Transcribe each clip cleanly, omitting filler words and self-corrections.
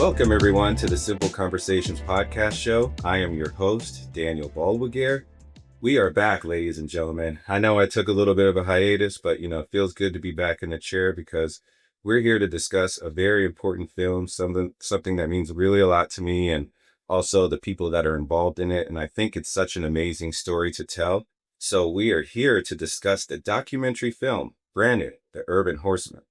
Welcome, everyone, to the Simple Conversations podcast show. I am your host, Daniel Baldwigere. We are back, ladies and gentlemen. I know I took a little bit of a hiatus, but, it feels good to be back in the chair because we're here to discuss a very important film, something that means really a lot to me and also the people that are involved in it. And I think it's such an amazing story to tell. So we are here to discuss the documentary film, Brannu, the Urban Horseman.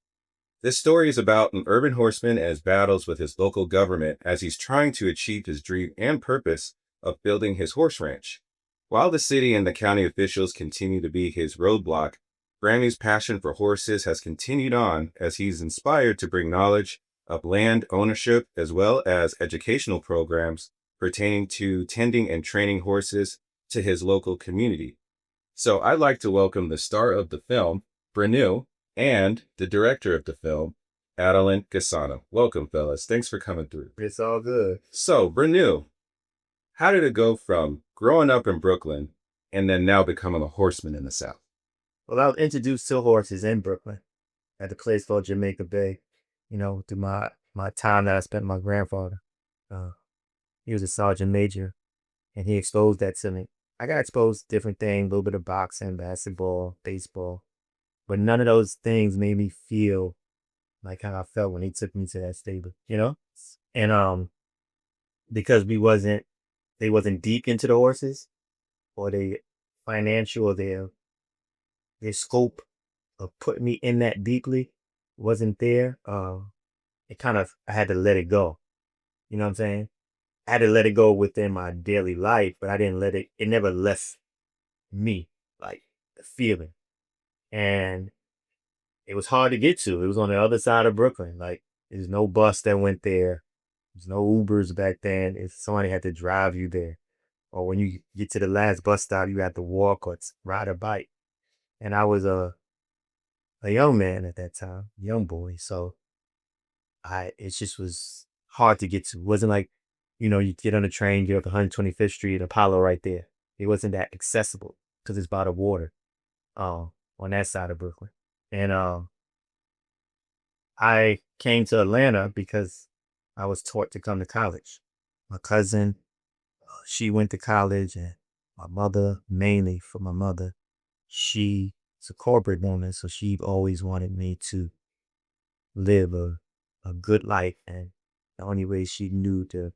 This story is about an urban horseman and his battles with his local government as he's trying to achieve his dream and purpose of building his horse ranch. While the city and the county officials continue to be his roadblock, Brannu's passion for horses has continued on as he's inspired to bring knowledge of land ownership as well as educational programs pertaining to tending and training horses to his local community. So I'd like to welcome the star of the film, Brannu, and the director of the film, Adeline Gasano. Welcome, fellas. Thanks for coming through. It's all good. So, Brannu, how did it go from growing up in Brooklyn and then now becoming a horseman in the South? Well, I was introduced to horses in Brooklyn at a place called Jamaica Bay, through my time that I spent with my grandfather. He was a sergeant major, and he exposed that to me. I got exposed to different things, a little bit of boxing, basketball, baseball, but none of those things made me feel like how I felt when he took me to that stable, And because they wasn't deep into the horses, or they financial, or their scope of putting me in that deeply wasn't there. I had to let it go. You know what I'm saying? I had to let it go within my daily life, but I didn't it never left me, like the feeling. And it was hard to get to. It was on the other side of Brooklyn. Like, there's no bus that went there. There's no Ubers back then. If somebody had to drive you there. Or when you get to the last bus stop, you had to walk or ride a bike. And I was a young man at that time, young boy. So it just was hard to get to. It wasn't like, you get on a train, get up 125th Street, Apollo right there. It wasn't that accessible because it's by the water on that side of Brooklyn. And I came to Atlanta because I was taught to come to college. My cousin, she went to college, and my mother, mainly for my mother, she's a corporate woman, so she always wanted me to live a good life. And the only way she knew to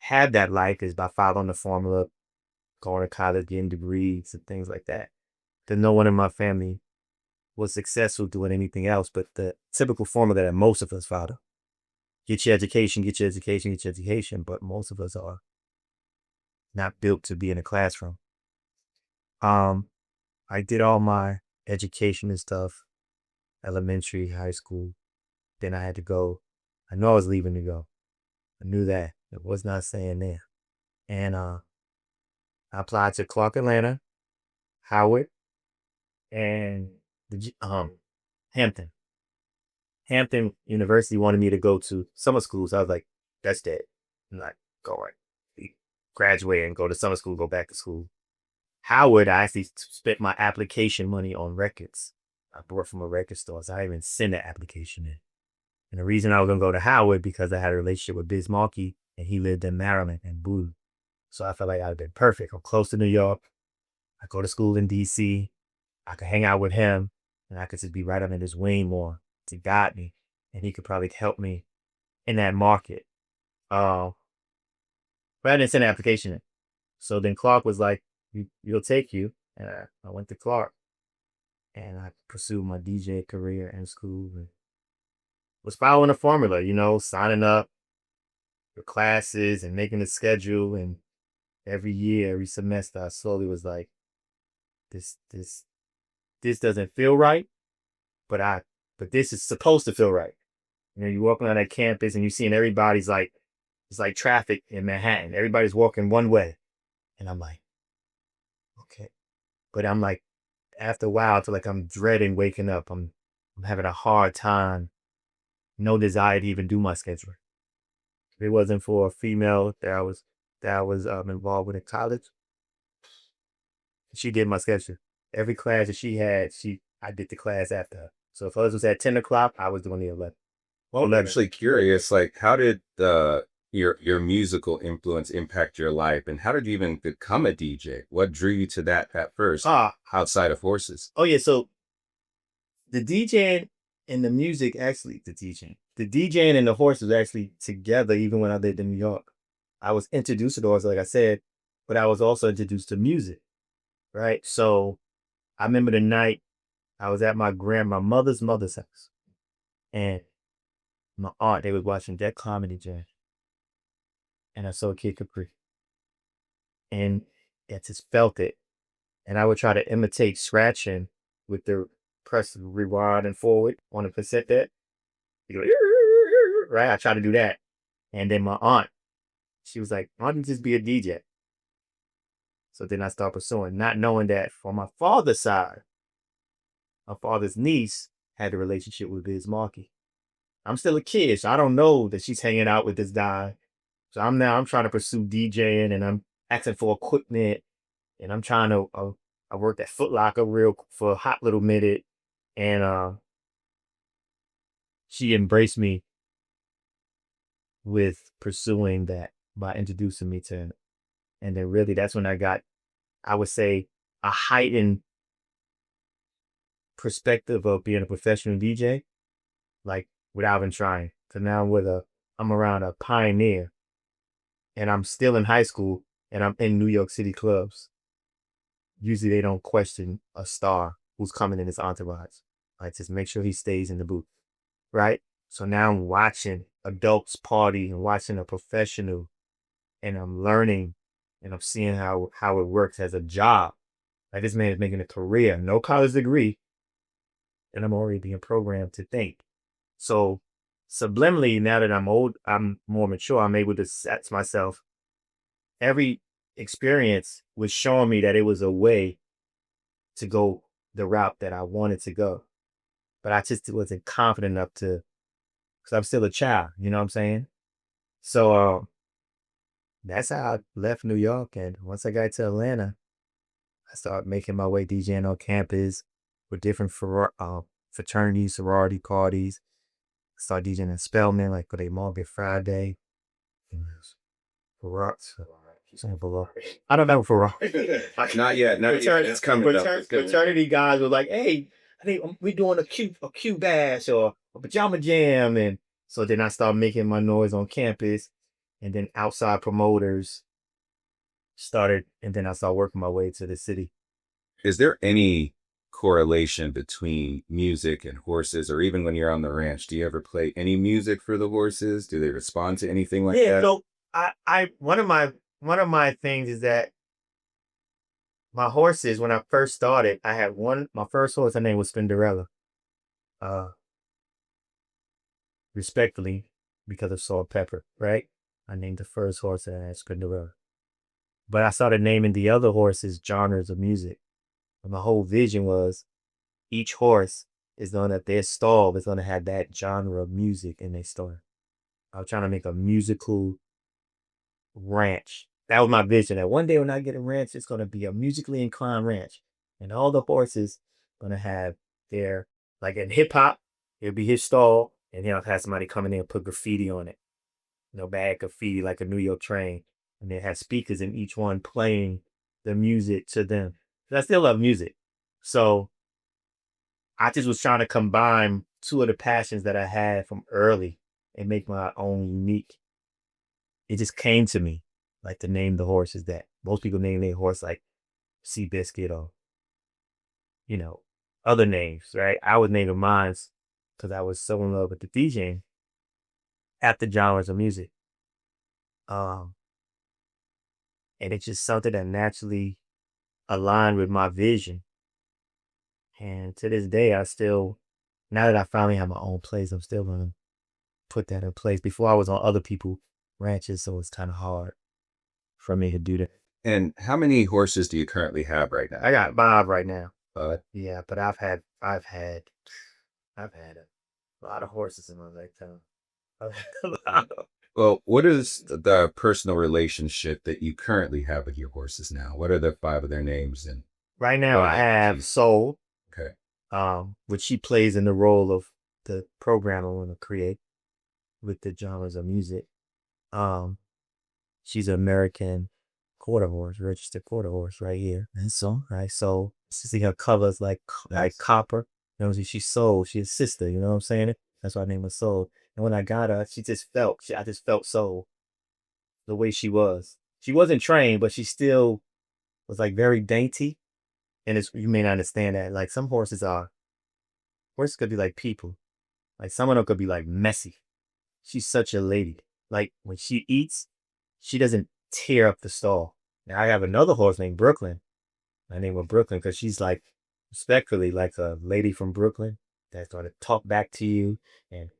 have that life is by following the formula, going to college, getting degrees and things like that. Because no one in my family was successful doing anything else but the typical formula that most of us follow. Get your education, get your education, get your education, but most of us are not built to be in a classroom. I did all my education and stuff, elementary, high school. Then I had to go. I knew I was leaving to go. I knew that. It was not staying there. And I applied to Clark Atlanta, Howard, and Hampton. Hampton University wanted me to go to summer school, so I was like, that's dead. I'm not going. Graduate and go to summer school, go back to school. Howard, I actually spent my application money on records. I bought from a record store, so I didn't even send the application in. And the reason I was going to go to Howard because I had a relationship with Biz Markie, and he lived in Maryland and Blue. So I felt like I'd have been perfect. I'm close to New York. I go to school in D.C. I could hang out with him, and I could just be right under his wing more to guide me, and he could probably help me in that market. But I didn't send the application in. So then Clark was like, we'll take you. And I went to Clark, and I pursued my DJ career in school and was following the formula, signing up for classes and making the schedule. And every year, every semester, I slowly was like, this doesn't feel right, but this is supposed to feel right. You're walking on that campus and you're seeing everybody's like, it's like traffic in Manhattan. Everybody's walking one way. And I'm like, okay. But I'm like, after a while, I feel like I'm dreading waking up. I'm having a hard time, no desire to even do my schedule. If it wasn't for a female that I was involved with in college, she did my schedule. Every class that she had, I did the class after her. So if hers was at 10 o'clock, I was doing the 11. Well, I'm actually curious, like, how did your musical influence impact your life, and how did you even become a DJ? What drew you to that at first, outside of horses? Oh yeah, so the DJing and the music actually the DJing and the horse was actually together even when I lived in New York. I was introduced to the horse, like I said, but I was also introduced to music, right? So I remember the night I was at my mother's house, and my aunt, they was watching that comedy jam, and I saw Kid Capri, and I just felt it. And I would try to imitate scratching with the press rewind and forward on the cassette deck. You go, right? I try to do that. And then my aunt, she was like, why don't you just be a DJ? So then I started pursuing, not knowing that for my father's side, my father's niece had a relationship with Biz Markie. I'm still a kid, so I don't know that she's hanging out with this guy. So I'm trying to pursue DJing, and I'm asking for equipment, and I'm trying to I worked at Foot Locker for a hot little minute, and she embraced me with pursuing that by introducing me to him. And then really that's when I got, I would say, a heightened perspective of being a professional DJ, like without even trying. Cause now I'm around a pioneer, and I'm still in high school, and I'm in New York City clubs. Usually they don't question a star who's coming in his entourage. Like, just make sure he stays in the booth, right? So now I'm watching adults party and watching a professional, and I'm learning, and I'm seeing how it works as a job. Like, this man is making a career, no college degree, and I'm already being programmed to think. So subliminally, now that I'm old, I'm more mature, I'm able to set myself. Every experience was showing me that it was a way to go the route that I wanted to go. But I just wasn't confident enough to, because I'm still a child, you know what I'm saying? So that's how I left New York. And once I got to Atlanta, I started making my way DJing on campus with different fraternities, sorority parties. Started DJing in Spelman, like for their Margaret Friday. I don't know Ferrari. Not yet. Not yet. It's coming up. Fraternity guys were like, hey, I think we're doing a Q bash or a pajama jam. And so then I started making my noise on campus, and then outside promoters started, and then I started working my way to the city. Is there any correlation between music and horses, or even when you're on the ranch? Do you ever play any music for the horses? Do they respond to anything like that? So I one of my things is that my horses, when I first started, I had my first horse, her name was Spinderella. Uh Respectfully, because of Salt Pepper, right? I named the first horse as Spinderella. But I started naming the other horses genres of music. And my whole vision was each horse is gonna, their stall is gonna have that genre of music in their stall. I was trying to make a musical ranch. That was my vision. That one day when I get a ranch, it's gonna be a musically inclined ranch. And all the horses gonna have their, like in hip hop, it'll be his stall, and he'll have somebody coming in and put graffiti on it. Bad graffiti like a New York train. And they have speakers in each one playing the music to them. I still love music. So I just was trying to combine two of the passions that I had from early and make my own unique. It just came to me, like to name the horses that most people name their horse like Seabiscuit or, other names, right? I was naming mine because I was so in love with the DJing at the genres of music. And it's just something that naturally aligned with my vision. And to this day, now that I finally have my own place, I'm still gonna put that in place. Before I was on other people's ranches, so it's kind of hard for me to do that. And how many horses do you currently have right now? I got Bob right now. But Yeah, but I've had a lot of horses in my lifetime. well, what is the personal relationship that you currently have with your horses now? What are the 5 of their names? And Right now, I have Soul, okay, which she plays in the role of the program I want to create. with the genres of music. Um, she's an American quarter horse, registered quarter horse right here. And so, right, so you see her colors like copper. You know, she's soul. She's a sister. You know what I'm saying? That's why I named her Soul. And when I got her, I just felt soul the way she was. She wasn't trained, but she still was like very dainty. And it's you may not understand that. Like some horses could be like people. Like some of them could be like messy. She's such a lady. Like when she eats, she doesn't tear up the stall. Now I have another horse named Brooklyn. I named her Brooklyn because she's like respectfully like a lady from Brooklyn that's gonna talk back to you and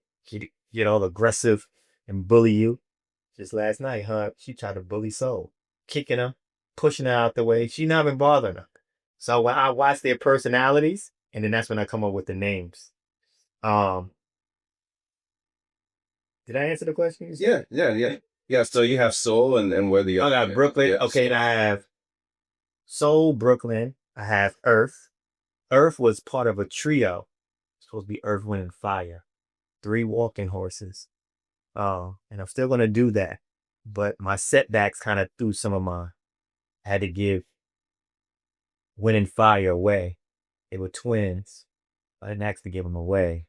get all aggressive and bully you. Just last night, she tried to bully Soul, kicking her, pushing her out the way. She not even bothering her. So when I watch their personalities, and then that's when I come up with the names. Um, did I answer the question? Yeah. So you have Soul and where the I got Brooklyn. Yeah. Okay, and I have Soul, Brooklyn. I have Earth. Earth was part of a trio. It's supposed to be Earth, Wind, and Fire. 3 walking horses. And I'm still gonna do that. But my setbacks kind of threw some of my I had to give Wind and Fire away. They were twins. I didn't actually give them away.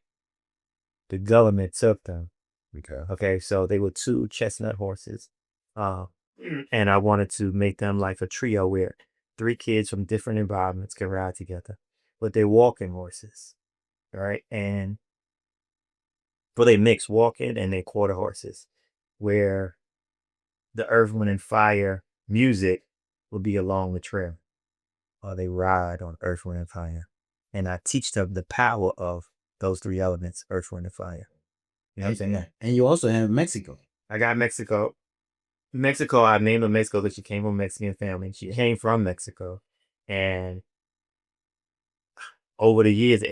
The government took them. Okay. Okay, so they were 2 chestnut horses. And I wanted to make them like a trio where 3 kids from different environments can ride together. But they're walking horses. Right? But they mix walking and they quarter horses. Where the Earth, Wind, and Fire music will be along the trail. Or they ride on Earth, Wind, and Fire. And I teach them the power of those 3 elements, Earth, Wind, and Fire. You know what I'm saying? Yeah. And you also have Mexico. I got Mexico. Mexico, I named her Mexico because she came from a Mexican family. She came from Mexico. And over the years,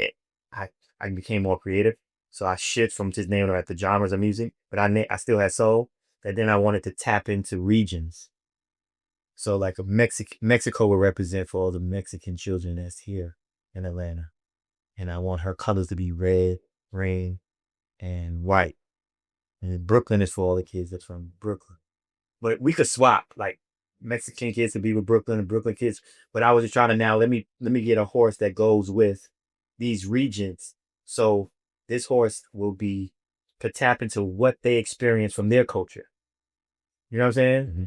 I became more creative. So I shift from just naming her at the genres of music, but I still had soul. And then I wanted to tap into regions. So like Mexico will represent for all the Mexican children that's here in Atlanta. And I want her colors to be red, green, and white. And Brooklyn is for all the kids that's from Brooklyn. But we could swap, like Mexican kids to be with Brooklyn and Brooklyn kids. But I was just trying to now let me get a horse that goes with these regions. So this horse will be to tap into what they experience from their culture. You know what I'm saying? Mm-hmm.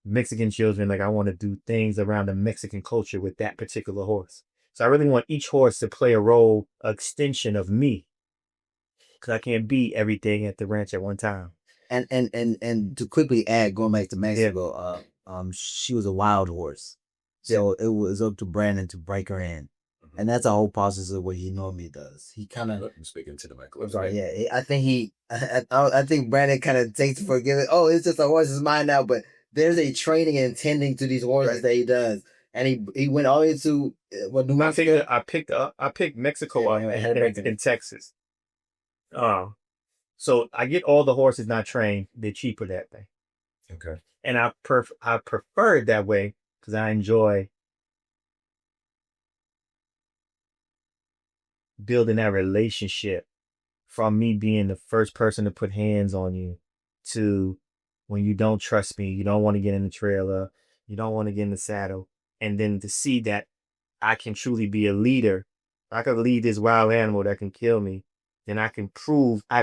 Mexican children, like I want to do things around the Mexican culture with that particular horse. So I really want each horse to play a role, an extension of me. Because I can't be everything at the ranch at one time. And to quickly add, going back to Mexico, she was a wild horse. So it was up to Brandon to break her in. And that's a whole process of what he normally does. He kind of speaking to the microphone. sorry, yeah. I think Brandon kind of takes for giving. Oh, it's just a horse's mind now, but there's a training and tending to these horses that he does, and he went all the way to New Mexico. I picked Mexico up in Texas. So I get all the horses not trained. They're cheaper that way. Okay. And I prefer it that way because I enjoy building that relationship from me being the first person to put hands on you to when you don't trust me, you don't want to get in the trailer, you don't want to get in the saddle, and then to see that I can truly be a leader. I could lead this wild animal that can kill me. Then I've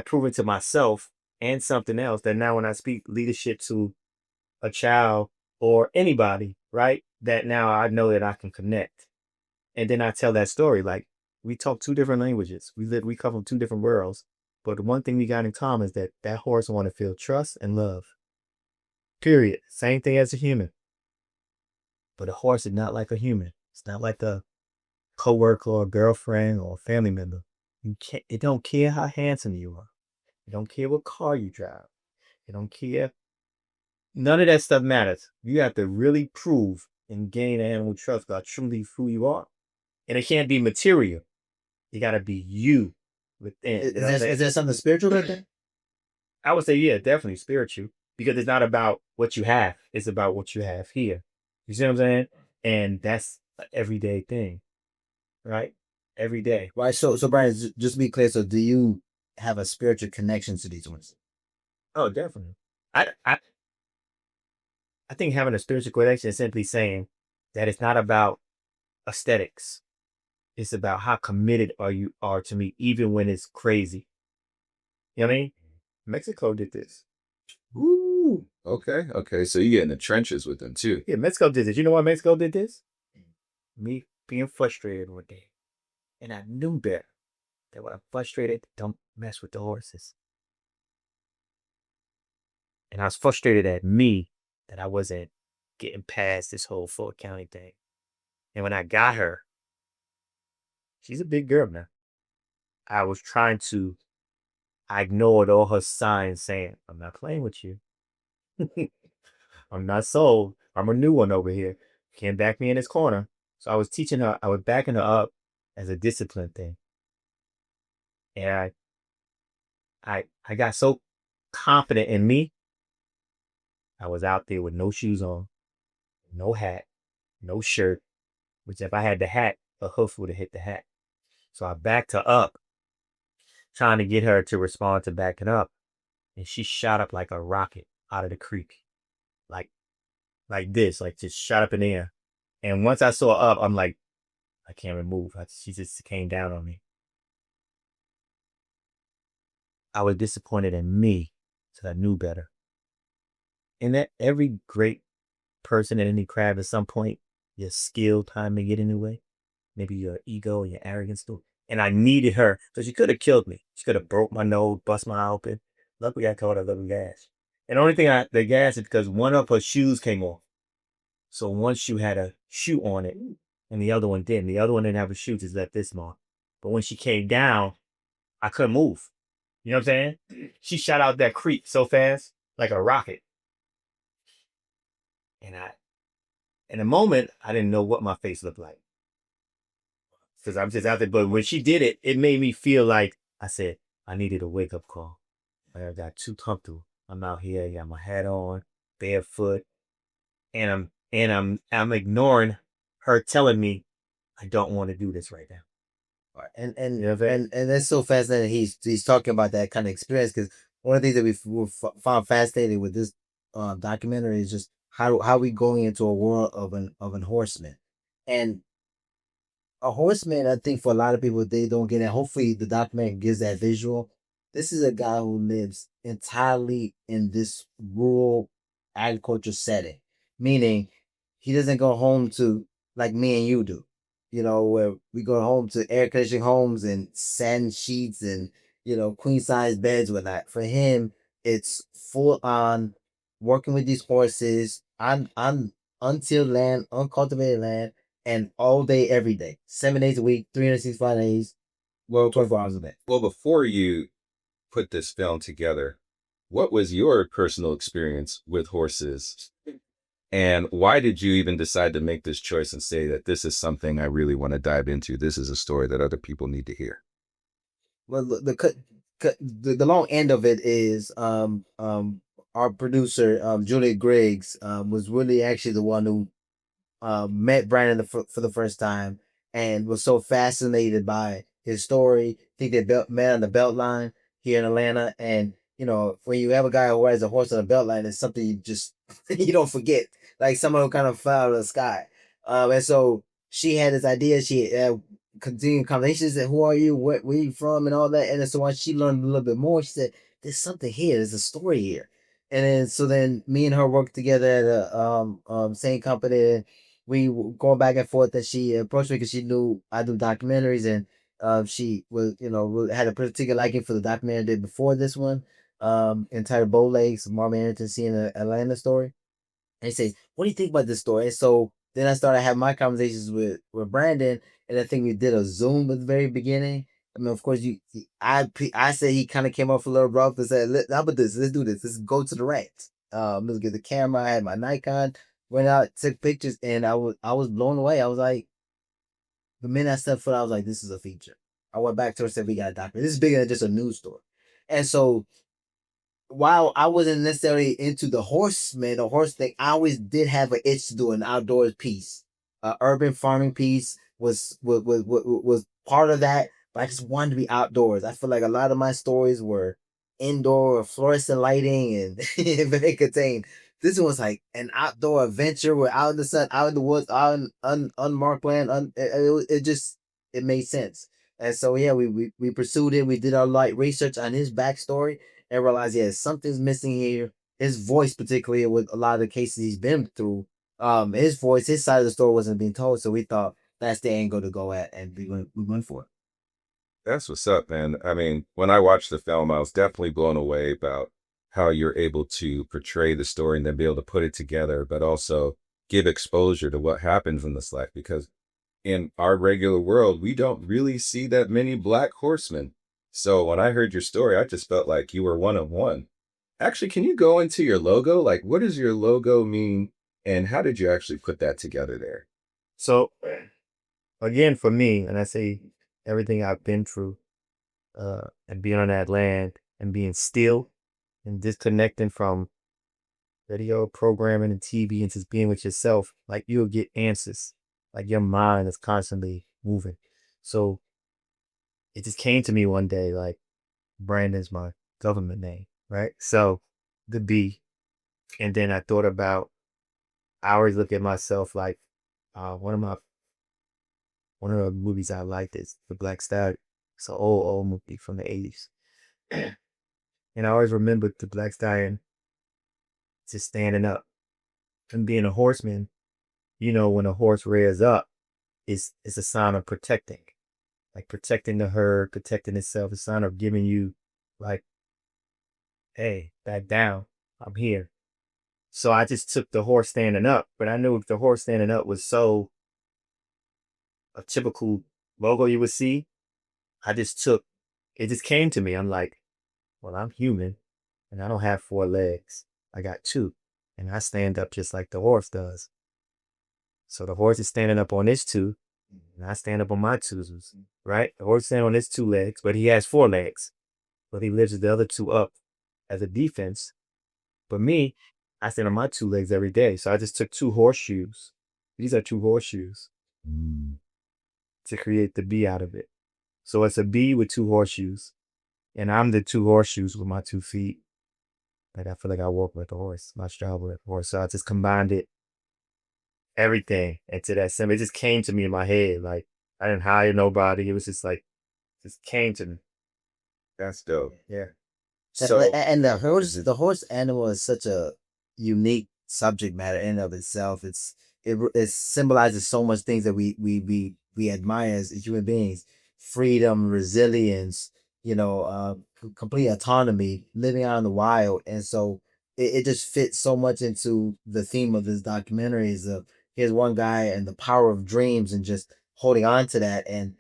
proven to myself and something else that now when I speak leadership to a child or anybody, right, that now I know that I can connect. And then I tell that story, like we talk 2 different languages. We come from 2 different worlds. But the one thing we got in common is that horse want to feel trust and love. Period. Same thing as a human. But a horse is not like a human. It's not like a coworker or a girlfriend or a family member. It don't care how handsome you are. It don't care what car you drive. It don't care. None of that stuff matters. You have to really prove and gain animal trust about truly who you are. And it can't be material. You got to be you within. Is there something spiritual with that? I would say, yeah, definitely spiritual. Because it's not about what you have. It's about what you have here. You see what I'm saying? And that's an everyday thing. Right? Every day. Right. So Brian, just to be clear, so do you have a spiritual connection to these ones? Oh, definitely. I think having a spiritual connection is simply saying that it's not about aesthetics. It's about how committed are to me, even when it's crazy. You know what I mean? Mexico did this. Ooh. Okay. Okay. So you get in the trenches with them too. Yeah, Mexico did this. You know why Mexico did this? Me being frustrated one day. And I knew better that when I'm frustrated, don't mess with the horses. And I was frustrated at me that I wasn't getting past this whole Ford County thing. And when I got her, she's a big girl now. I was trying to, I ignored all her signs saying, I'm not playing with you. I'm not sold. I'm a new one over here. Can't back me in this corner. So I was teaching her, I was backing her up as a discipline thing. And I got so confident in me. I was out there with no shoes on, no hat, no shirt, which if I had the hat, a hoof would have hit the hat. So I backed her up, trying to get her to respond to backing up. And she shot up like a rocket out of the creek. Like like this, like just shot up in the air. And once I saw her up, I'm like, I can't remove. She just came down on me. I was disappointed in me, so I knew better. And that every great person in any craft at some point, your skill time may get in the way. Maybe your ego or your arrogance too. And I needed her. So she could have killed me. She could have broke my nose, bust my eye open. Luckily I caught a little gas. And the only thing the gas is because one of her shoes came off. So one shoe had a shoe on it and the other one didn't. The other one didn't have a shoe, just left this small. But when she came down, I couldn't move. You know what I'm saying? She shot out that creek so fast, like a rocket. And in a moment, I didn't know what my face looked like. Because I'm just out there. But when she did it, it made me feel like I said, I needed a wake up call. Like I got too comfortable. I'm out here, I got my hat on, barefoot, and I'm ignoring her telling me I don't want to do this right now. Right. And You know what I'm saying? and that's so fascinating. He's talking about that kind of experience because one of the things that found fascinating with this documentary is just how we going into a world of an horseman, and a horseman. I think for a lot of people they don't get it. Hopefully, the documentary gives that visual. This is a guy who lives entirely in this rural agriculture setting, meaning he doesn't go home to like me and you do. You know, where we go home to air conditioning homes and sand sheets and queen size beds with that. For him, it's full on working with these horses on untilled land, uncultivated land, and all day, every day, 7 days a week, 365 days, Well, 24 hours a day. well, before you put this film together, what was your personal experience with horses? And why did you even decide to make this choice and say that this is something I really want to dive into? This is a story that other people need to hear. Well, the long end of it is our producer Julia Griggs was really actually the one who met Brandon for the first time and was so fascinated by his story. I think they met on the Beltline here in Atlanta, and when you have a guy who rides a horse on a Beltline, it's something you just you don't forget, like someone who kind of fell out of the sky. And so she had this idea. She continued conversations. And who are you? Where are you from? And all that. And then so once she learned a little bit more, she said, "There's something here. There's a story here." And then me and her worked together at a same company. We were going back and forth, and she approached me because she knew I do documentaries, and she was had a particular liking for the documentary I did before this one, entitled Bow Legs, Marvin Arrington seeing an Atlanta story. And he says, "What do you think about this story?" And so then I started having my conversations with Brandon, and I think we did a Zoom at the very beginning. I mean, of course, I said he kind of came off a little rough and said, "How about this? Let's do this. Let's go to the ranch. Let's get the camera. I had my Nikon, went out, took pictures, and I was blown away. I was like, the minute I stepped foot, I was like, this is a feature. I went back to her and said, we got a documentary. This is bigger than just a news story. And so while I wasn't necessarily into the horseman or horse thing, I always did have an itch to do an outdoors piece. Urban farming piece was part of that, but I just wanted to be outdoors. I feel like a lot of my stories were indoor fluorescent lighting and very contained. This was like an outdoor adventure. We're out in the sun, out in the woods, out in unmarked land. It just it made sense. And so yeah, we pursued it. We did our light research on his backstory and realized yeah something's missing here. His voice, particularly with a lot of the cases he's been through, his voice, his side of the story wasn't being told. So we thought that's the angle to go at, and we went for it. That's what's up, man. I mean, when I watched the film, I was definitely blown away about how you're able to portray the story and then be able to put it together, but also give exposure to what happens in this life. Because in our regular world, we don't really see that many black horsemen. So when I heard your story, I just felt like you were one of one. Actually, can you go into your logo? Like, what does your logo mean? And how did you actually put that together there? So again, for me, and I say everything I've been through, and being on that land and being still and disconnecting from video programming and TV and just being with yourself, like you'll get answers. Like your mind is constantly moving. So it just came to me one day, like Brandon's my government name, right? So the B. And then I thought about, I always look at myself like one of the movies I liked is The Black Stallion. It's an old movie from the 80s. And I always remembered the Black Stallion just standing up and being a horseman. You know, when a horse rears up, it's a sign of protecting, like protecting the herd, protecting itself, a sign of giving you like, hey, back down, I'm here. So I just took the horse standing up, but I knew if the horse standing up was so a typical logo you would see, I just took, it just came to me. I'm like, well, I'm human and I don't have 4 legs. I got 2 and I stand up just like the horse does. So the horse is standing up on his 2 and I stand up on my 2s, right? The horse stands on his 2 legs, but he has 4 legs, but he lifts the other 2 up as a defense. But me, I stand on my 2 legs every day. So I just took 2 horseshoes. These are 2 horseshoes to create the B out of it. So it's a B with 2 horseshoes. And I'm the 2 horseshoes with my 2 feet. Like I feel like I walk with a horse. My stride with a horse. So I just combined it, everything into that symbol. It just came to me in my head. Like I didn't hire nobody. It was just like, just came to me. That's dope. Yeah. So, And the horse animal is such a unique subject matter in and of itself. It symbolizes so much things that we admire as human beings: freedom, resilience, complete autonomy, living out in the wild. And so it just fits so much into the theme of this documentary. Is here's one guy and the power of dreams and just holding on to that and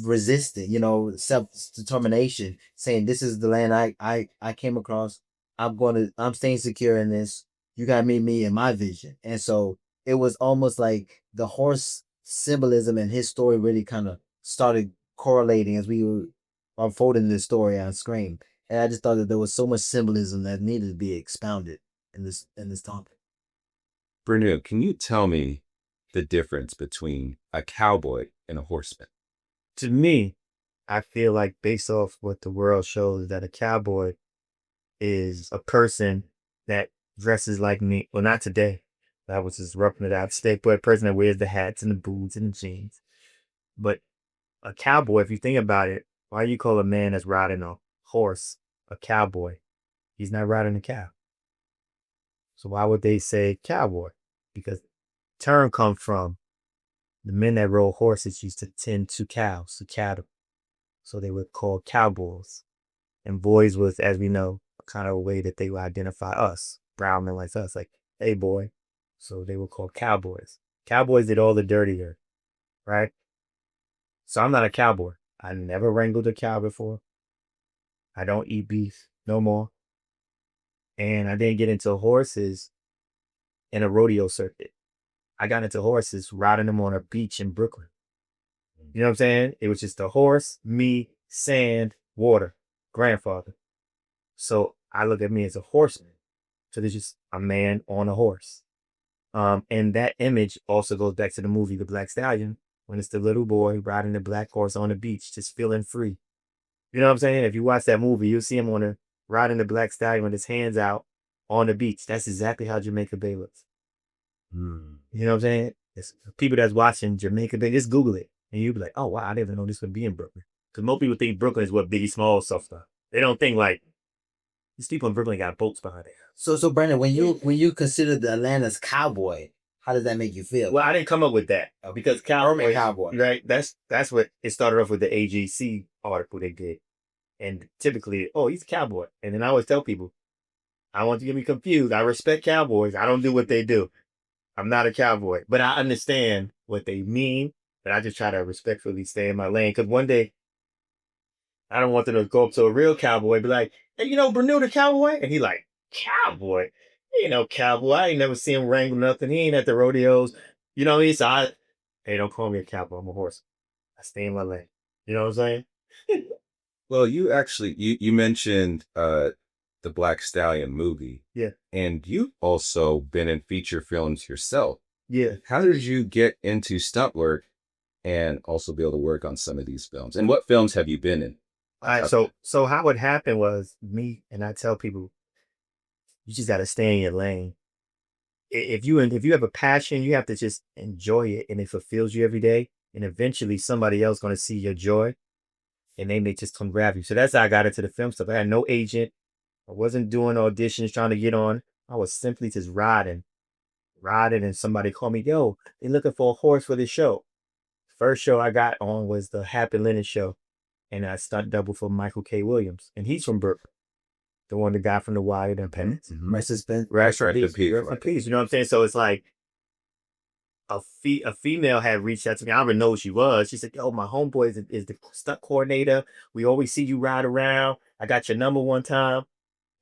resisting, self-determination, saying this is the land I came across. I'm staying secure in this. You gotta meet me in my vision. And so it was almost like the horse symbolism and his story really kind of started correlating as we were unfolding this story on screen. And I just thought that there was so much symbolism that needed to be expounded in this topic. Brannu, can you tell me the difference between a cowboy and a horseman? To me, I feel like based off what the world shows, that a cowboy is a person that dresses like me. Well, not today. That was just roughing it out. Steak, but a person that wears the hats and the boots and the jeans. But a cowboy, if you think about it, why do you call a man that's riding a horse a cowboy? He's not riding a cow. So why would they say cowboy? Because the term comes from the men that rode horses used to tend to cows, to cattle. So they were called cowboys. And boys was, as we know, kind of a way that they would identify us, brown men like us, like, hey boy. So they were called cowboys. Cowboys did all the dirty work, right? So I'm not a cowboy. I never wrangled a cow before. I don't eat beef no more. And I didn't get into horses in a rodeo circuit. I got into horses riding them on a beach in Brooklyn. You know what I'm saying? It was just a horse, me, sand, water, grandfather. So I look at me as a horseman. So there's just a man on a horse. And that image also goes back to the movie The Black Stallion, when it's the little boy riding the black horse on the beach, just feeling free. You know what I'm saying? If you watch that movie, you'll see him on riding the black stallion with his hands out on the beach. That's exactly how Jamaica Bay looks. Hmm. You know what I'm saying? It's people that's watching Jamaica Bay, just Google it. And you'll be like, oh, wow, I didn't even know this would be in Brooklyn. Because most people think Brooklyn is what Biggie Smalls stuff. They don't think like, these people in Brooklyn got boats behind it. So Brandon, when you consider the Atlanta's cowboy, how does that make you feel? Well, I didn't come up with that because Cowboy. right? That's what it started off with the AGC article they did. And typically, oh, he's a cowboy. And then I always tell people, I want you to get me confused. I respect cowboys. I don't do what they do. I'm not a cowboy, but I understand what they mean. But I just try to respectfully stay in my lane. Because one day, I don't want them to go up to a real cowboy, be like, hey, you know, Brannu the cowboy? And he like, cowboy? He ain't no cowboy. I ain't never seen him wrangle nothing. He ain't at the rodeos. You know what I mean? So hey, don't call me a cowboy. I'm a horse. I stay in my lane. You know what I'm saying? Well, you actually you mentioned the Black Stallion movie. Yeah. And you've also been in feature films yourself. Yeah. How did you get into stunt work and also be able to work on some of these films? And what films have you been in? All right. So how it happened was me, and I tell people, you just got to stay in your lane. If you have a passion, you have to just enjoy it, and it fulfills you every day. And eventually, somebody else going to see your joy, and they may just come grab you. So that's how I got into the film stuff. I had no agent. I wasn't doing auditions trying to get on. I was simply just riding, and somebody called me, yo, they looking for a horse for this show. First show I got on was the Happy Lennon show, and I stunt double for Michael K. Williams, and he's from Brooklyn. The guy from The Wire, the Independence. Rest in peace. Rest in peace. Rest in peace. You know what I'm saying? So it's like a female had reached out to me. I don't even know who she was. She said, yo, my homeboy is the stunt coordinator. We always see you ride around. I got your number one time.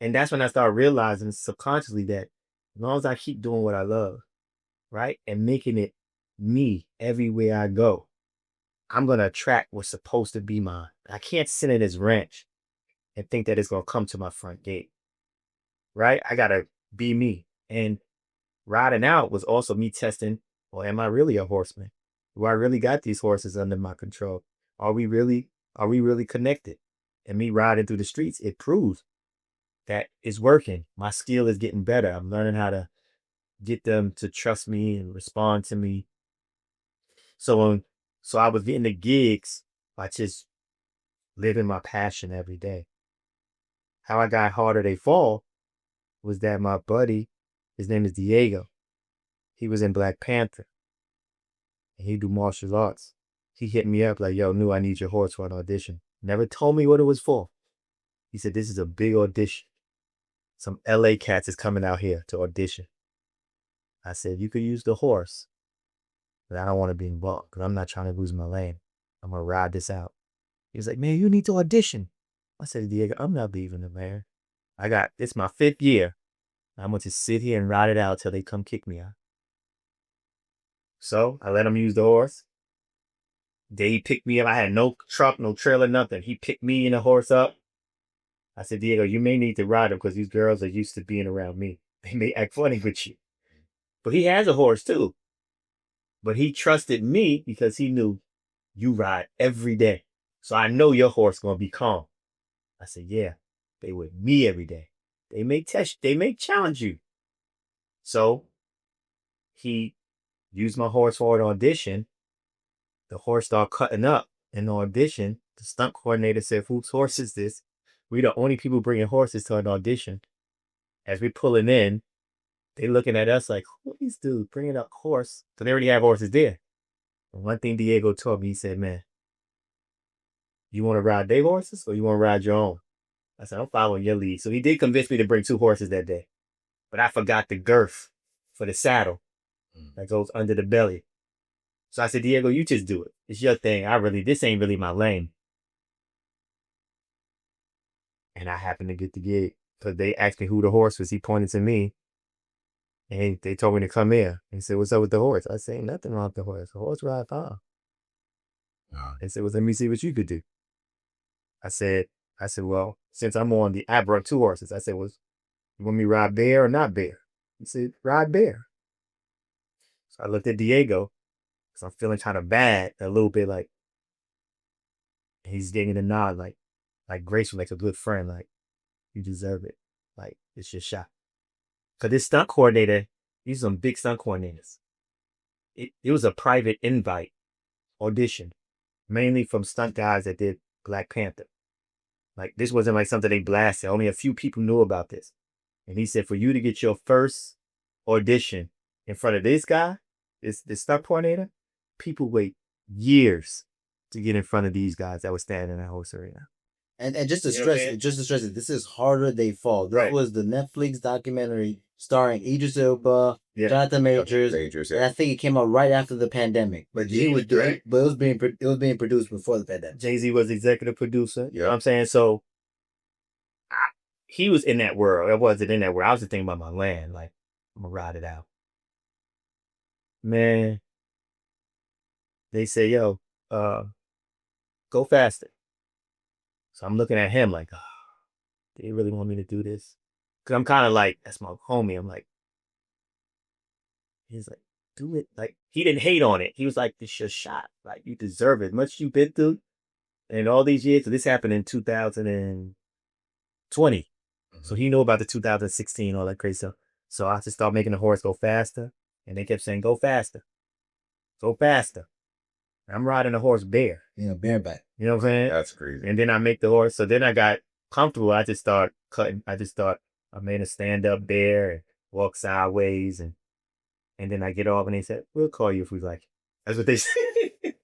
And that's when I started realizing subconsciously that as long as I keep doing what I love, right, and making it me everywhere I go, I'm going to attract what's supposed to be mine. I can't sit in this ranch and think that it's going to come to my front gate, right? I got to be me. And riding out was also me testing, well, am I really a horseman? Do I really got these horses under my control? Are we really connected? And me riding through the streets, it proves that it's working. My skill is getting better. I'm learning how to get them to trust me and respond to me. So I was getting the gigs by just living my passion every day. How I got Harder They Fall was that my buddy, his name is Diego. He was in Black Panther. And he do martial arts. He hit me up like, yo, I need your horse for an audition. Never told me what it was for. He said, this is a big audition. Some LA cats is coming out here to audition. I said, you could use the horse. But I don't want to be involved because I'm not trying to lose my lane. I'm going to ride this out. He was like, man, you need to audition. I said, Diego, I'm not leaving the man. It's my 5th year. I'm going to sit here and ride it out till they come kick me out. So I let him use the horse. They picked me up. I had no truck, no trailer, nothing. He picked me and the horse up. I said, Diego, you may need to ride him because these girls are used to being around me. They may act funny with you. But he has a horse too. But he trusted me because he knew you ride every day. So I know your horse going to be calm. I said, yeah, they with me every day. They may challenge you. So he used my horse for an audition. The horse started cutting up in the audition. The stunt coordinator said, whose horse is this? We the only people bringing horses to an audition. As we pulling in, they looking at us like, who are these dudes bringing up horse? So they already have horses there. And one thing Diego told me, he said, man, you want to ride their horses or you want to ride your own? I said, I'm following your lead. So he did convince me to bring 2 horses that day. But I forgot the girth for the saddle that goes under the belly. So I said, Diego, you just do it. It's your thing. This ain't really my lane. And I happened to get the gig because they asked me who the horse was. He pointed to me and they told me to come here. He said, what's up with the horse? I said, nothing wrong with the horse. The horse ride fine. They said, well, let me see what you could do. I said, well, since I'm I brought 2 horses. I said, well, you want me to ride bear or not bear? He said, ride bear. So I looked at Diego because I'm feeling kind of bad a little bit, like he's getting a nod, like graceful, like a good friend, like, You deserve it. Like, it's your shot. Because this stunt coordinator, these are some big stunt coordinators. It was a private invite audition, mainly from stunt guys that did Black Panther. Like, this wasn't like something they blasted. Only a few people knew about this. And he said, for you to get your first audition in front of this guy, this stunt coordinator, people wait years to get in front of these guys that were standing in that horse arena. And just to You know what I'm stress it, this is Harder They Fall. This Right. was the Netflix documentary starring Idris Elba, Yeah. Jonathan Majors, Majors, and yeah. I think it came out right after the pandemic. But Jay-Z was direct. but it was being produced before the pandemic. Jay-Z was the executive producer. You know Yeah. what I'm saying? So he was in that world. I wasn't in that world. I was just thinking about my land. Like, I'm gonna ride it out. Man, they say, yo, go faster. So I'm looking at him like, they really want me to do this? Cause I'm kind of like, that's my homie. I'm like, he's like, do it. Like, he didn't hate on it. He was like, this your shot. Like, you deserve it. Much you've been through in all these years. So this happened in 2020. So he knew about the 2016, all that crazy stuff. So I just started making the horse go faster. And they kept saying, go faster. Go faster. I'm riding a horse bare. Bareback. You know what I'm saying? That's crazy. And then I make the horse. So then I got comfortable. I just start cutting. I made a stand up bare and walk sideways. And then I get off and they said, we'll call you if we like it. That's what they said.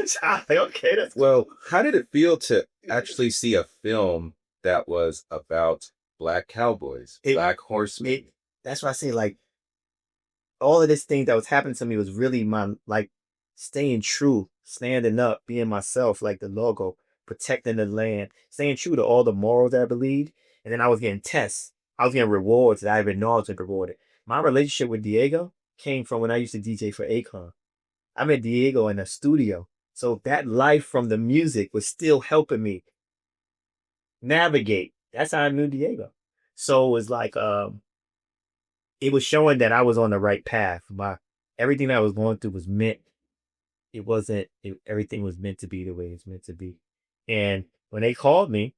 So I was like, okay, that's Well, how did it feel to actually see a film that was about Black cowboys, Black horsemen? That's why I say, like, all of this thing that was happening to me was really my, like, staying true, standing up, being myself, like the logo, protecting the land, staying true to all the morals that I believed. And then I was getting tests. I was getting rewards that I didn't know I was getting rewarded. My relationship with Diego came from when I used to DJ for Akon. I met Diego in a studio. So that life from the music was still helping me navigate. That's how I knew Diego. So it was like, it was showing that I was on the right path. Everything that I was going through was meant. Everything was meant to be the way it's meant to be. And when they called me,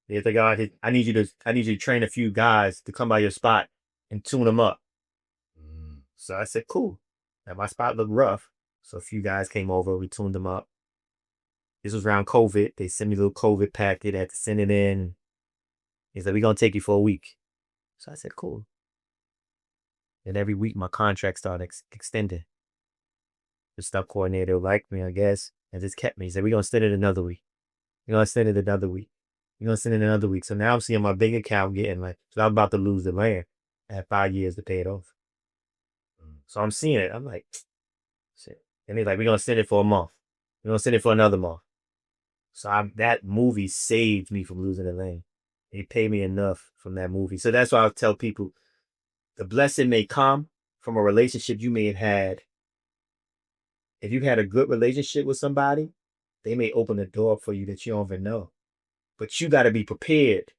they was like, oh, I need you to train a few guys to come by your spot and tune them up. So I said, cool. Now my spot looked rough. So a few guys came over, we tuned them up. This was around COVID. They sent me a little COVID packet. I had to send it in. He said, we're going to take you for a week. So I said, cool. And every week my contract started extending. The stunt coordinator liked me, I guess, and just kept me. He said, we're going to extend it another week. We're going to extend it another week. We're going to extend it another week. So now I'm seeing my bank account getting like, so I'm about to lose the land. I had 5 years to pay it off. So I'm seeing it. I'm like, shit. And they're like, we're going to extend it for a month. We're going to extend it for another month. So that movie saved me from losing the land. They paid me enough from that movie. So that's why I tell people, the blessing may come from a relationship you may have had. If you had a good relationship with somebody, they may open the door for you that you don't even know. But you got to be prepared.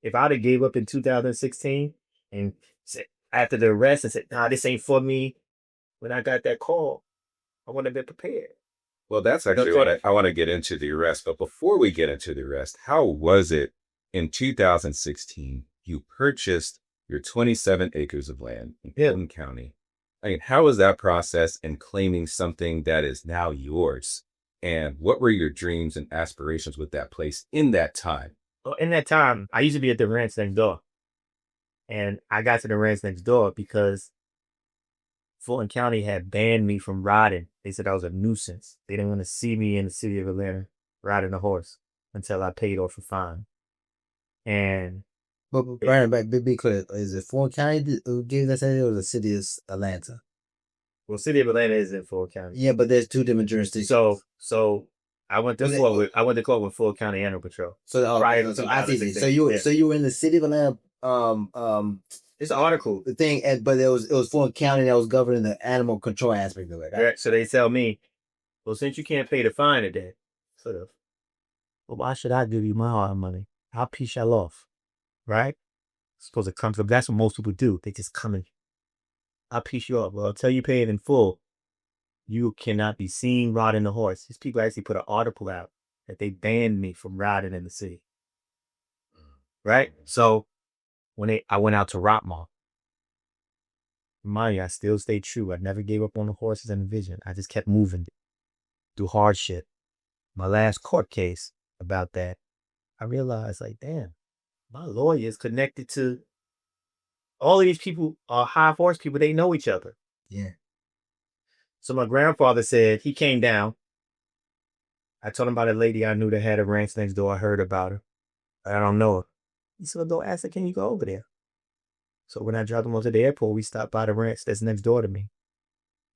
If I'd have gave up in 2016 and said, after the arrest and said, nah, this ain't for me, when I got that call, I wouldn't have been prepared. Well, that's actually what I want to get into the arrest. But before we get into the arrest, how was it in 2016 you purchased your 27 acres of land in Fulton County? I mean, how was that process in claiming something that is now yours? And what were your dreams and aspirations with that place in that time? Well, in that time, I used to be at the ranch next door. And I got to the ranch next door because Fulton County had banned me from riding. They said I was a nuisance. They didn't want to see me in the city of Atlanta riding a horse until I paid off a fine. And But Brandon, be clear, is it Fulton County who gave that sentence or the city of Atlanta? Well, city of Atlanta is in Fulton County. Yeah, but there's two different jurisdictions. So I went to court with Fulton County Animal Patrol. So I see. So you were in the city of Atlanta. It's an article. The thing, but it was Fulton County that was governing the animal control aspect of it. Right? Right. So they tell me, well, since you can't pay the fine today, sort of. Well, why should I give you my hard money? I'll piece y'all off, right? Supposed to come to. That's what most people do. They just come in. I'll piece you off. Well, until you pay it in full, you cannot be seen riding the horse. These people actually put an article out that they banned me from riding in the city. right? So when I went out to Rockmore, mind you, I still stayed true. I never gave up on the horses and the vision. I just kept moving through hardship. My last court case about that, I realized like, damn, my lawyer is connected to all of these people are high horse people. They know each other. Yeah. So my grandfather said he came down. I told him about a lady I knew that had a ranch next door. I heard about her. I don't know her. He said, well, don't ask her, can you go over there? So when I dropped him off to the airport, we stopped by the ranch that's next door to me.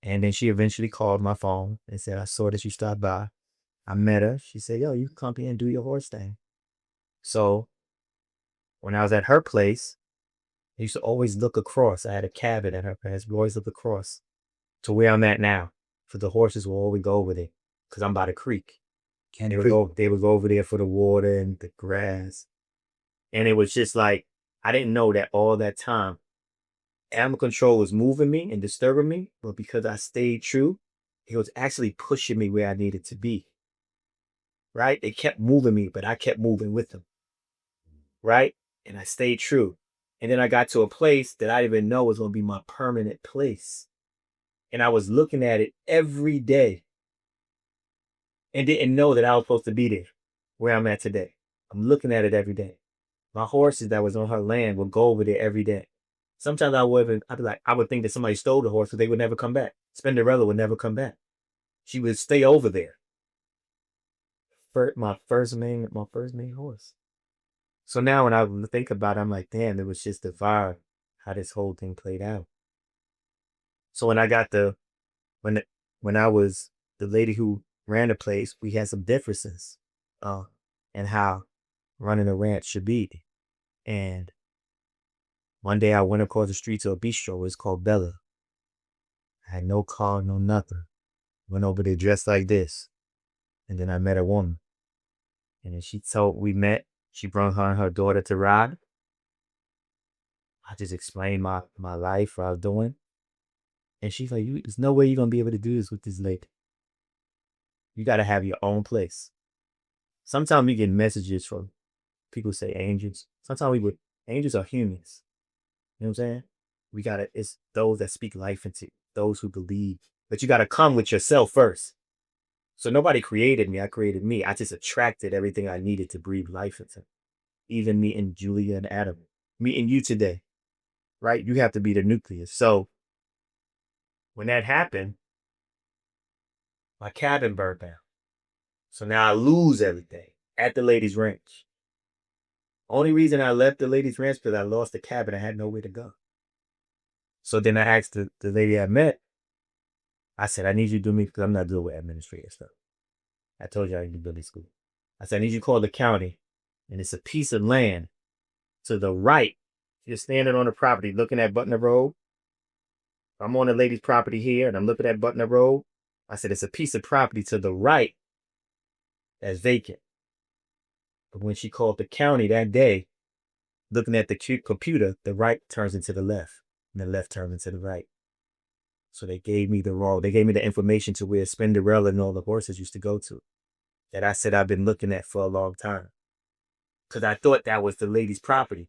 And then she eventually called my phone and said, I saw that you stopped by. I met her. She said, yo, you can come here and do your horse thing. So when I was at her place, I used to always look across. I had a cabin at her place. We always look across to where I'm at now. For the horses will always go over there because I'm by the creek. They would go over there for the water and the grass. And it was just like, I didn't know that all that time, animal control was moving me and disturbing me. But because I stayed true, it was actually pushing me where I needed to be. Right? They kept moving me, but I kept moving with them. Right? And I stayed true. And then I got to a place that I didn't even know was going to be my permanent place. And I was looking at it every day and didn't know that I was supposed to be there where I'm at today. I'm looking at it every day. My horses that was on her land would go over there every day. Sometimes I would think that somebody stole the horse because they would never come back. Spinderella would never come back. She would stay over there. My first main horse. So now when I think about it, I'm like, damn, it was just the vibe, how this whole thing played out. So when I got when I was the lady who ran the place, we had some differences, and how running a ranch should be. And one day I went across the street to a bistro. It's called Bella. I had no car, no nothing. Went over there dressed like this. And then I met a woman. And then we met. She brought her and her daughter to ride. I just explained my life, what I was doing. And she's like, there's no way you're going to be able to do this with this lady. You got to have your own place. Sometimes we get messages from people say angels. Sometimes angels are humans. You know what I'm saying? It's those that speak life into you, those who believe. But you got to come with yourself first. So nobody created me. I created me. I just attracted everything I needed to breathe life into. Even meeting Julia and Adam. Meeting you today. Right? You have to be the nucleus. So when that happened, my cabin burned down. So now I lose everything at the ladies' ranch. Only reason I left the ladies' ranch because I lost the cabin. I had nowhere to go. So then I asked the lady I met, I said, I need you to do me because I'm not dealing with administrative stuff. I told you I didn't do building school. I said, I need you to call the county, and it's a piece of land to the right. You're standing on the property looking at Butner Road. I'm on the lady's property here, and I'm looking at Butner Road. I said, it's a piece of property to the right that's vacant. But when she called the county that day, looking at the computer, the right turns into the left, and the left turns into the right. So they gave me the information to where Spinderella and all the horses used to go to. That I said I've been looking at for a long time. Because I thought that was the lady's property.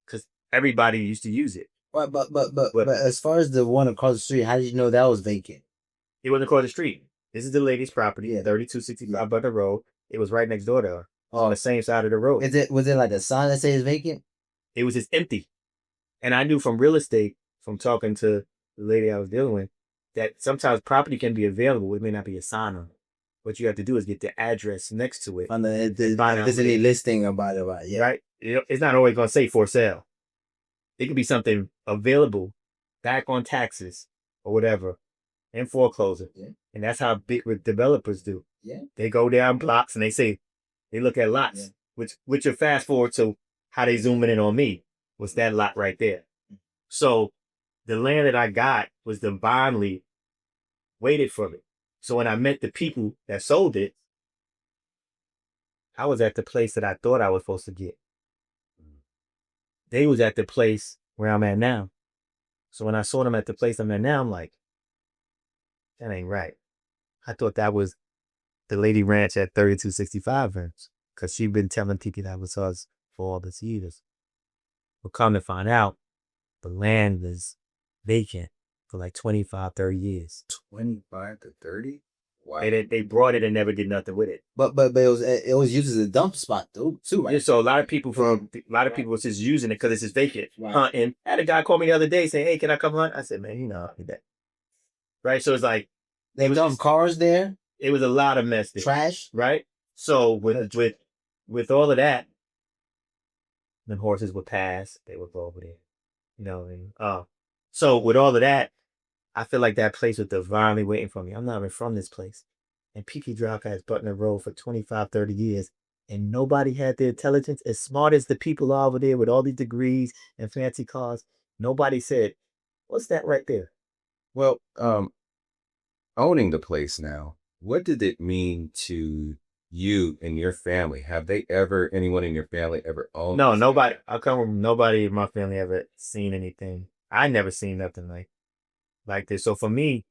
Because everybody used to use it. Right, but as far as the one across the street, how did you know that was vacant? It wasn't across the street. This is the lady's property, 3265 Butner Road. It was right next door to her. On the same side of the road. Was it like a sign that says vacant? It was just empty. And I knew from real estate, from talking to the lady I was dealing with, that sometimes property can be available. It may not be a sign on it. What you have to do is get the address next to it. On there's any listing about it, right? Yeah. Right? It's not always going to say for sale. It could be something available, back on taxes or whatever, and foreclosure. Yeah. And that's how big developers do. Yeah. They go down blocks and they look at lots, which you fast forward to how they zooming in on me was that lot right there. So the land that I got was divinely waited for me. So when I met the people that sold it, I was at the place that I thought I was supposed to get. They was at the place where I'm at now. So when I saw them at the place I'm at now, I'm like, that ain't right. I thought that was the lady ranch at 3265 ranch. Because she'd been telling people that was hers for all these years. But come to find out, the land was vacant for like 25, 30 years. 25 to 30? Wow. They brought it and never did nothing with it. But it was used as a dump spot too, right? Yeah, so a lot of people was just using it because it's just vacant. Right. Hunting. I had a guy call me the other day saying, "Hey, can I come hunt?" I said, "Man, you know, I need that." Right. So it's like They dumped cars there, it was a lot of mess there. trash. Right. So with all of that, then horses would pass. They would go over there. You know, and so with all of that, I feel like that place was divinely waiting for me. I'm not even from this place. And Peaky Drive has Butner Road for 25, 30 years. And nobody had the intelligence, as smart as the people are over there with all these degrees and fancy cars. Nobody said, "What's that right there?" Well, owning the place now, what did it mean to you and your family? Have anyone in your family ever owned? No, nobody. I come from nobody in my family ever seen anything. I never seen nothing like this. So for me,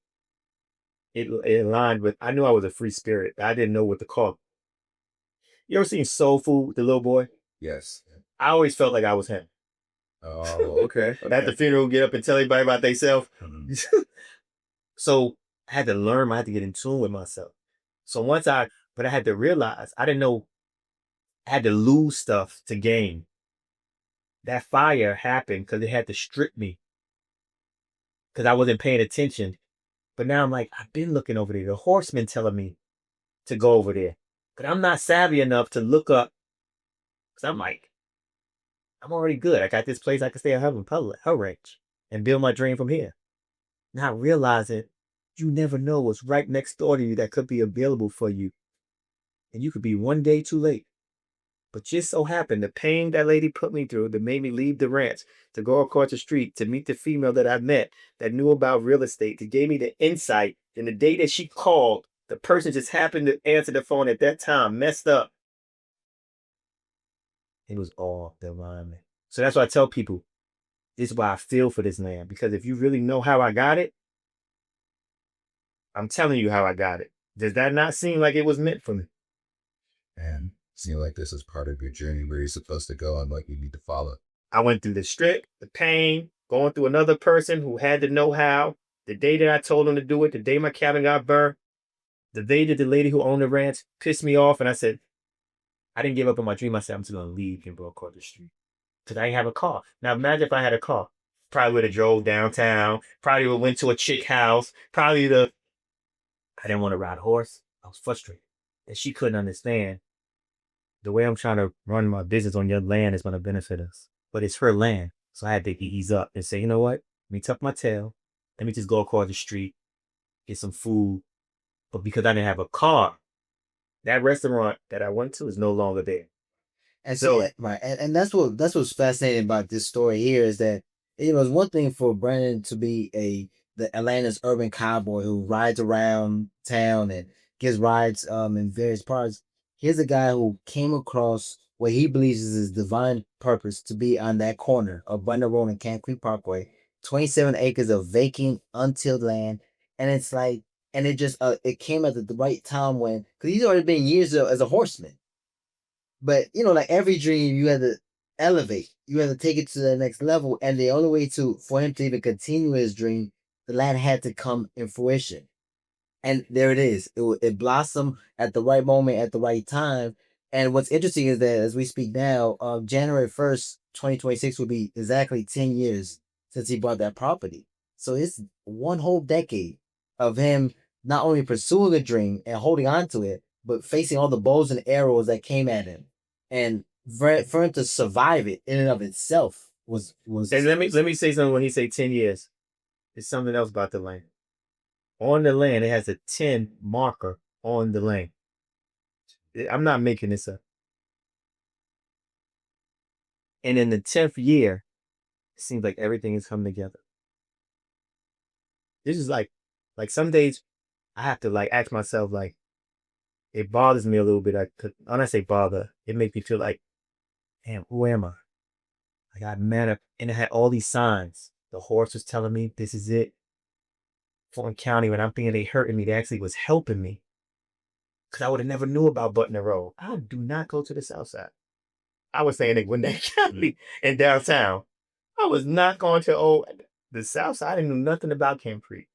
it aligned with, I knew I was a free spirit. I didn't know what to call it. You ever seen Soul Food, the little boy? Yes. I always felt like I was him. Oh, okay. At the funeral, get up and tell everybody about themselves. Mhm. So I had to learn, I had to get in tune with myself. So but I had to realize, I didn't know, I had to lose stuff to gain. That fire happened because it had to strip me because I wasn't paying attention. But now I'm like, I've been looking over there. The Horseman telling me to go over there. But I'm not savvy enough to look up. Because I'm like, I'm already good. I got this place I can stay at her ranch and build my dream from here. Not realizing you never know what's right next door to you that could be available for you. And you could be one day too late. But just so happened, the pain that lady put me through that made me leave the ranch, to go across the street, to meet the female that I met that knew about real estate, that gave me the insight. And the day that she called, the person just happened to answer the phone at that time, messed up. It was all divine. So that's why I tell people, this is why I feel for this land. Because if you really know how I got it, I'm telling you how I got it. Does that not seem like it was meant for me? And seem like this is part of your journey where you're supposed to go and what you need to follow. I went through the strip, the pain, going through another person who had the know-how. The day that I told him to do it, the day my cabin got burned, the day that the lady who owned the ranch pissed me off, and I said, I didn't give up on my dream. I said, I'm just going to leave and go across the street. Because I didn't have a car. Now imagine if I had a car. Probably would have drove downtown. Probably would have went to a chick house. I didn't want to ride a horse. I was frustrated. And she couldn't understand the way I'm trying to run my business on your land is going to benefit us. But it's her land. So I had to ease up and say, you know what? Let me tuck my tail. Let me just go across the street, get some food. But because I didn't have a car, that restaurant that I went to is no longer there. And so, right, and that's what's fascinating about this story here is that it's one thing for Brandon to be the Atlanta's urban cowboy who rides around town and gives rides in various parts. Here's a guy who came across what he believes is his divine purpose to be on that corner of Butner Road and Camp Creek Parkway, 27 acres of vacant, untilled land, and it's like, and it just it came at the right time when, because he's already been years as a horseman. But like every dream, you had to elevate. You had to take it to the next level, and the only way for him to even continue his dream, the land had to come in fruition. And there it is. It blossomed at the right moment, at the right time. And what's interesting is that as we speak now, January 1st, 2026 will be exactly 10 years since he bought that property. So it's one whole decade of him not only pursuing a dream and holding on to it, but facing all the bows and arrows that came at him. And for him to survive it in and of itself was. And let me say something when he say 10 years. There's something else about the land. On the land, it has a 10 marker on the land. I'm not making this up. And in the 10th year, it seems like everything has come together. This is like some days I have to ask myself, it bothers me a little bit. When I say bother, it makes me feel like, damn, who am I? I got mad up and it had all these signs. The horse was telling me this is it. Fulton County, when I'm thinking they hurting me, they actually was helping me. Because I would have never knew about Butner Road. I do not go to the south side. I was saying in Gwinnett County in downtown. I was not going to the South Side. I didn't know nothing about Camp Creek.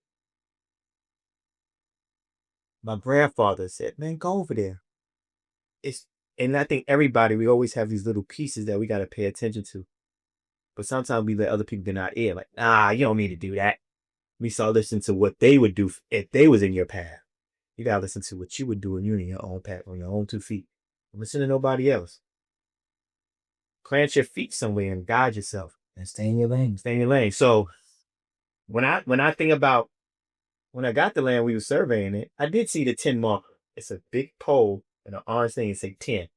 My grandfather said, "Man, go over there." And I think everybody, we always have these little pieces that we got to pay attention to. But sometimes we let other people get in our ear, like, nah, you don't need to do that. We start listening to what they would do if they was in your path. You gotta listen to what you would do when you're in your own path, on your own 2 feet. Don't listen to nobody else. Plant your feet somewhere and guide yourself. And stay in your lane. Stay in your lane. So when I think about when I got the land, we were surveying it, I did see the 10 marker. It's a big pole and an orange thing that say 10.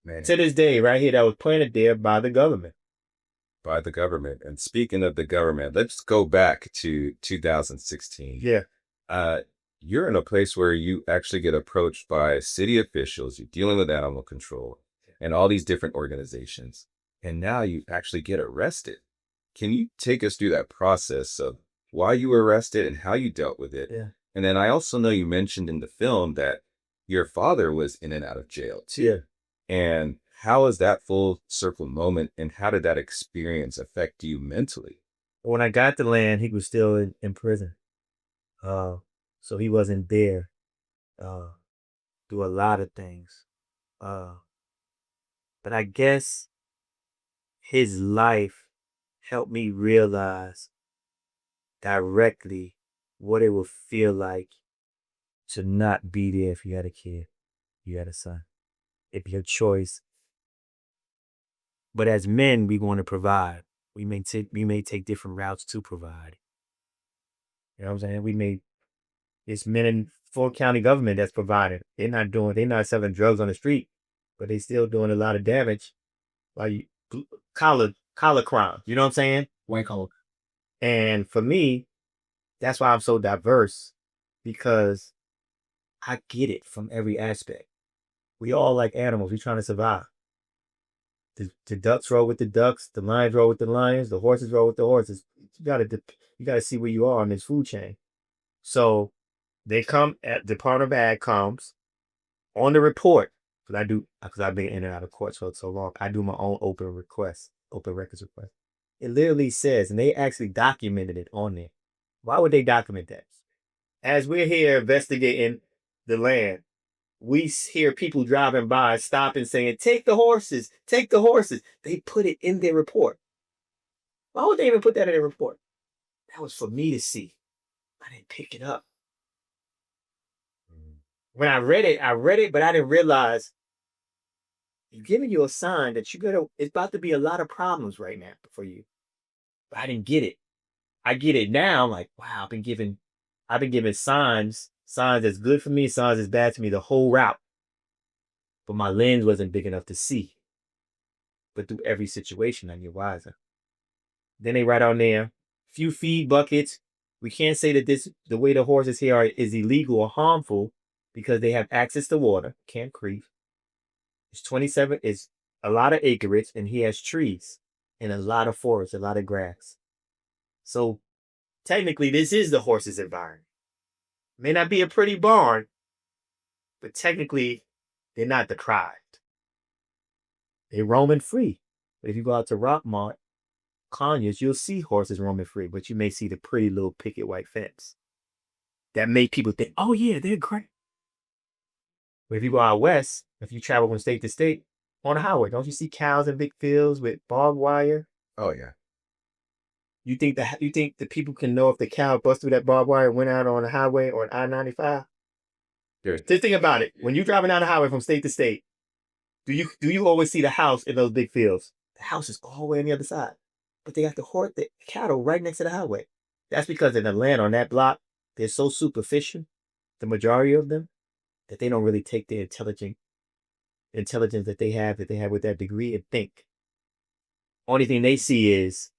Man, To this day, right here, that was planted there by the government. by the government. And speaking of the government, let's go back to 2016. Yeah. You're in a place where you actually get approached by city officials. You're dealing with animal control and all these different organizations. And now you actually get arrested. Can you take us through that process of why you were arrested and how you dealt with it? Yeah. And then I also know you mentioned in the film that your father was in and out of jail too. Yeah. And how was that full circle moment and how did that experience affect you mentally? When I got the land, he was still in prison. So he wasn't there through a lot of things. But I guess his life helped me realize directly what it would feel like to not be there if you had a kid, you had a son. If your choice. But as men, we want to provide. We may take different routes to provide. You know what I'm saying? It's men in full county government that's providing. They're not selling drugs on the street, but they still doing a lot of damage. Like collar crime. You know what I'm saying? White collar. And for me, that's why I'm so diverse, because I get it from every aspect. We all like animals. We trying to survive. The ducks roll with the ducks. The lions roll with the lions. The horses roll with the horses. You gotta see where you are on this food chain. So they come at Department of Ag comes on the report, because I've been in and out of court for so long. I do my own open request, open records request. It literally says, and they actually documented it on there. Why would they document that? As we're here investigating the land, we hear people driving by, stopping, saying, "Take the horses, take the horses." They put it in their report. Why would they even put that in their report? That was for me to see. I didn't pick it up. When I read it, but I didn't realize it's giving you a sign that it's about to be a lot of problems right now for you. But I didn't get it. I get it now. I'm like, wow, I've been given signs that's good for me, signs that's bad to me the whole route. But my lens wasn't big enough to see. But through every situation, I get wiser. Then they write on there, few feed buckets. We can't say that the way the horses here is illegal or harmful because they have access to water. Camp Creek. It's 27, it's a lot of acreage, and he has trees and a lot of forest, a lot of grass. So technically, this is the horse's environment. May not be a pretty barn, but technically, they're not deprived. They're roaming free. But if you go out to Rockmart, Conyers, you'll see horses roaming free, but you may see the pretty little picket white fence. That make people think, oh yeah, they're great. But if you go out west, if you travel from state to state, on the highway, don't you see cows in big fields with barbed wire? Oh yeah. You think the people can know if the cow bust through that barbed wire and went out on the highway or on I-95? Just think about it. When you're driving down the highway from state to state, do you always see the house in those big fields? The house is all the way on the other side. But they got the cattle right next to the highway. That's because in the land on that block, they're so superficial, the majority of them, that they don't really take the intelligence that they have with that degree and think. Only thing they see is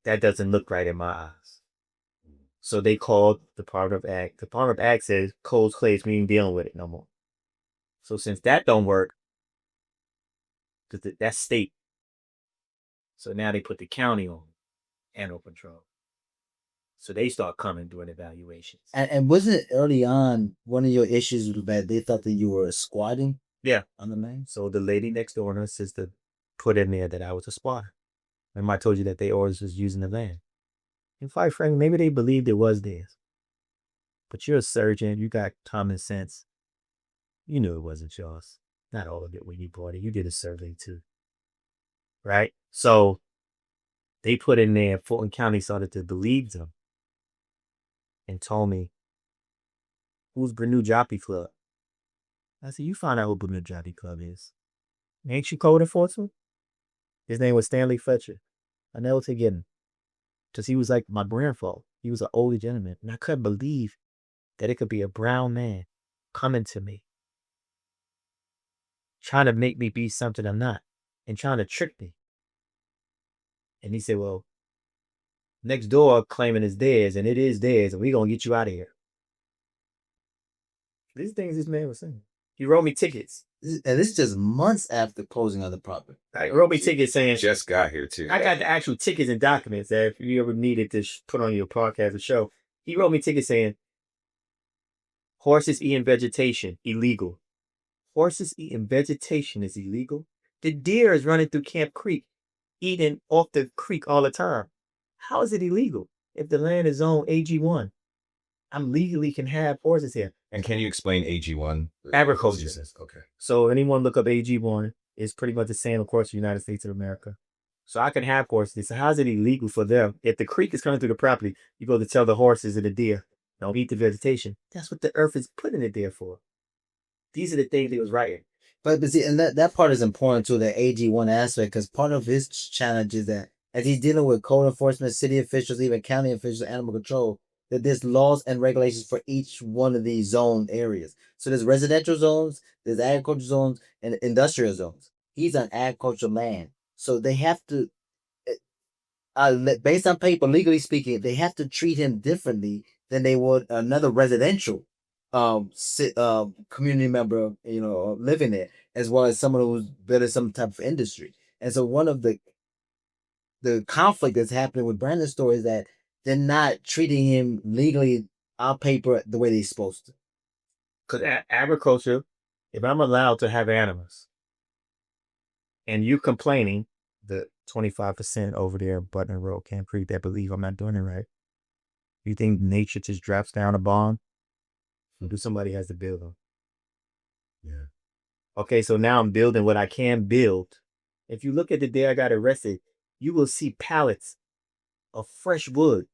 that doesn't look right in my eyes. So they called the Department of Ag. The Department of Ag says cold clays, we ain't dealing with it no more. So since that don't work, because that's state. So now they put the county on animal control. So they start coming doing evaluations. And wasn't it early on one of your issues was that they thought that you were squatting? Yeah. on the name. So the lady next door and her sister put in there that I was a spotter. Remember I told you that they always was using the land. And quite frankly, maybe they believed it was theirs. But you're a surgeon, you got common sense. You knew it wasn't yours. Not all of it when you bought it. You did a survey too. Right? So they put in there, Fulton County started to believe them and told me, who's Brannu Jockey Club? I said, you find out who Brannu Jockey Club is. Ain't you code enforcement? His name was Stanley Fletcher. I never forget him. Because he was like my grandfather. He was an older gentleman. And I couldn't believe that it could be a brown man coming to me, trying to make me be something I'm not, and trying to trick me. And he said, well, next door claiming it's theirs, and it is theirs, and we're going to get you out of here. These things this man was saying. He wrote me tickets. And this is just months after closing on the property. He wrote me tickets saying, Just got here too. I got the actual tickets and documents that if you ever needed to put on your podcast or show. He wrote me tickets saying, horses eating vegetation, illegal. Horses eating vegetation is illegal. The deer is running through Camp Creek, eating off the creek all the time. How is it illegal if the land is zoned AG1? I'm legally can have horses here. And can you explain AG1? Agriculture. Okay. So anyone look up AG1, it's pretty much the same across the United States of America. So I can have horses. So how's it illegal for them? If the creek is coming through the property, you go to tell the horses and the deer, don't eat the vegetation. That's what the earth is putting it there for. These are the things he was writing. But see, and that part is important to the AG1 aspect, because part of his challenge is that as he's dealing with code enforcement, city officials, even county officials, animal control, that there's laws and regulations for each one of these zone areas. So there's residential zones, there's agricultural zones, and industrial zones. He's on agricultural land. So they have to, based on paper, legally speaking, they have to treat him differently than they would another residential community member, living there, as well as someone who's building some type of industry. And so one of the conflict that's happening with Brandon's story is that they're not treating him legally on paper the way they're supposed to. Because agriculture, if I'm allowed to have animals, and you complaining, the 25% over there, Button Road, Camp Creek, that believe I'm not doing it right, you think nature just drops down a bomb? Or do somebody has to build them? Yeah. Okay, so now I'm building what I can build. If you look at the day I got arrested, you will see pallets of fresh wood.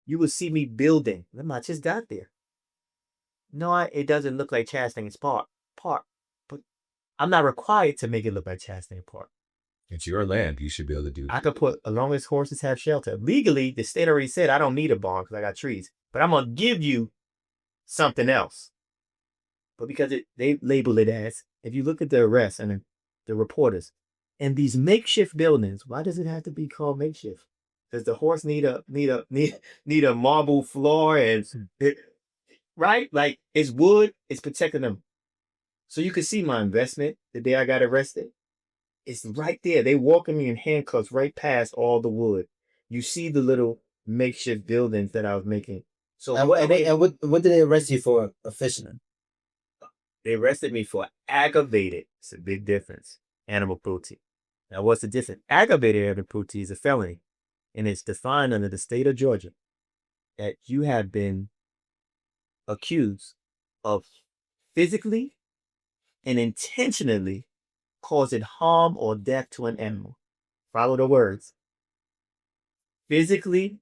You will see me building. I just got there. No, it doesn't look like Chastain's Park, but I'm not required to make it look like Chastain Park. It's your land. You should be able to do I could put, as long as horses have shelter. Legally, the state already said I don't need a barn because I got trees. But I'm going to give you something else. But because they label it as, if you look at the arrests and the reporters, and these makeshift buildings, why does it have to be called makeshift? Does the horse need a marble floor and right? Like it's wood, it's protecting them. So you can see my investment the day I got arrested. It's right there. They walking me in handcuffs right past all the wood. You see the little makeshift buildings that I was making. So what did they arrest you for officially? They arrested me for aggravated. It's a big difference. Animal cruelty. Now, what's the difference? Aggravated animal cruelty is a felony, and it's defined under the state of Georgia that you have been accused of physically and intentionally causing harm or death to an animal. Follow the words. Physically,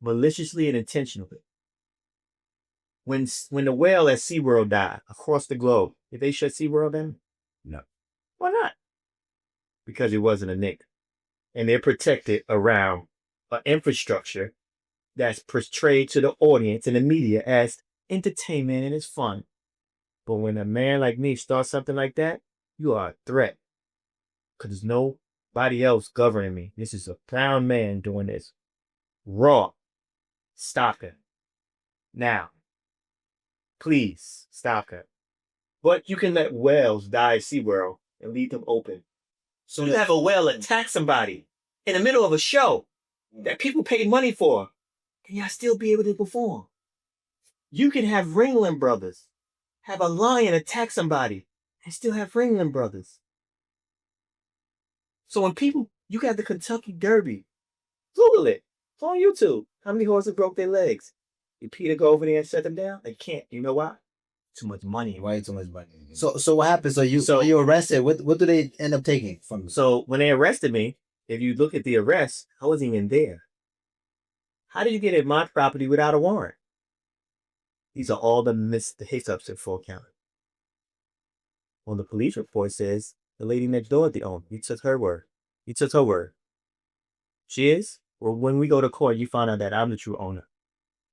maliciously, and intentionally. When the whale at SeaWorld died across the globe, did they shut SeaWorld down? No. Why not? Because it wasn't a nick. And they're protected around an infrastructure that's portrayed to the audience and the media as entertainment and it's fun. But when a man like me starts something like that, you are a threat. Because there's nobody else governing me. This is a brown man doing this. Raw. Stop it. Now. Please stop it. But you can let whales die at SeaWorld and leave them open. So you have a whale attack somebody in the middle of a show that people paid money for, and y'all still be able to perform. You can have Ringling Brothers have a lion attack somebody, and still have Ringling Brothers. So when people, you got the Kentucky Derby, Google it. It's on YouTube. How many horses broke their legs? Did Peter go over there and shut them down? They can't. You know why? Too much money. Way too much money. So what happened? So you arrested. What do they end up taking from you? So when they arrested me, if you look at the arrest, I wasn't even there. How did you get at my property without a warrant? These are all the hiccups in Fulton County. Well, the police report says the lady next door at the owner. You took her word. You took her word. She is? Well, when we go to court, you find out that I'm the true owner.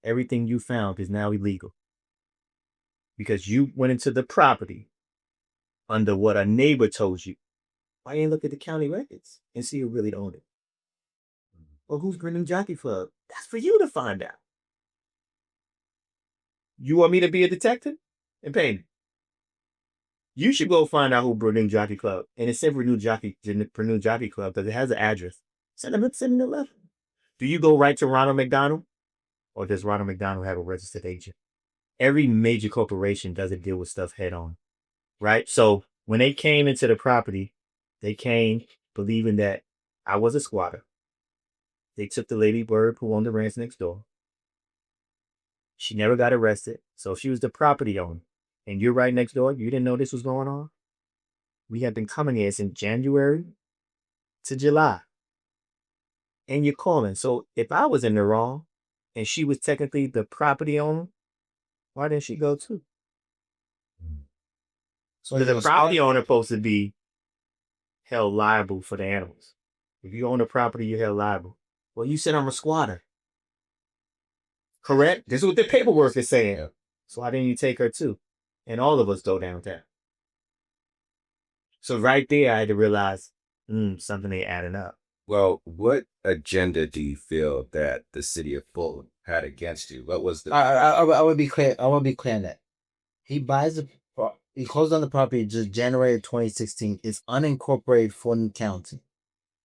Everything you found is now illegal. Because you went into the property under what a neighbor told you. Why ain't look at the county records and see who really owned it? Or who's Brannu Jockey Club? That's for you to find out. You want me to be a detective? And pay me. You should go find out who Brannu Jockey Club. And it's Brannu Jockey Club because it has an address. Send them at 7-Eleven. Do you go right to Ronald McDonald? Or does Ronald McDonald have a registered agent? Every major corporation doesn't deal with stuff head on. Right? So when they came into the property, they came believing that I was a squatter. They took the lady Bird who owned the ranch next door. She never got arrested. So she was the property owner. And you're right next door. You didn't know this was going on? We have been coming here since January to July. And you're calling. So if I was in the wrong and she was technically the property owner, why didn't she go too? So the property owner supposed to be held liable for the animals. If you own the property, you're held liable. Well, you said I'm a squatter. Correct? This is what the paperwork is saying. Yeah. So why didn't you take her too? And all of us go downtown. So right there, I had to realize something ain't adding up. Well, what agenda do you feel that the city of Fulton had against you? What was the? I would be clear. I want to be clear on that. He closed on the property just January 2016. It's unincorporated Fulton County.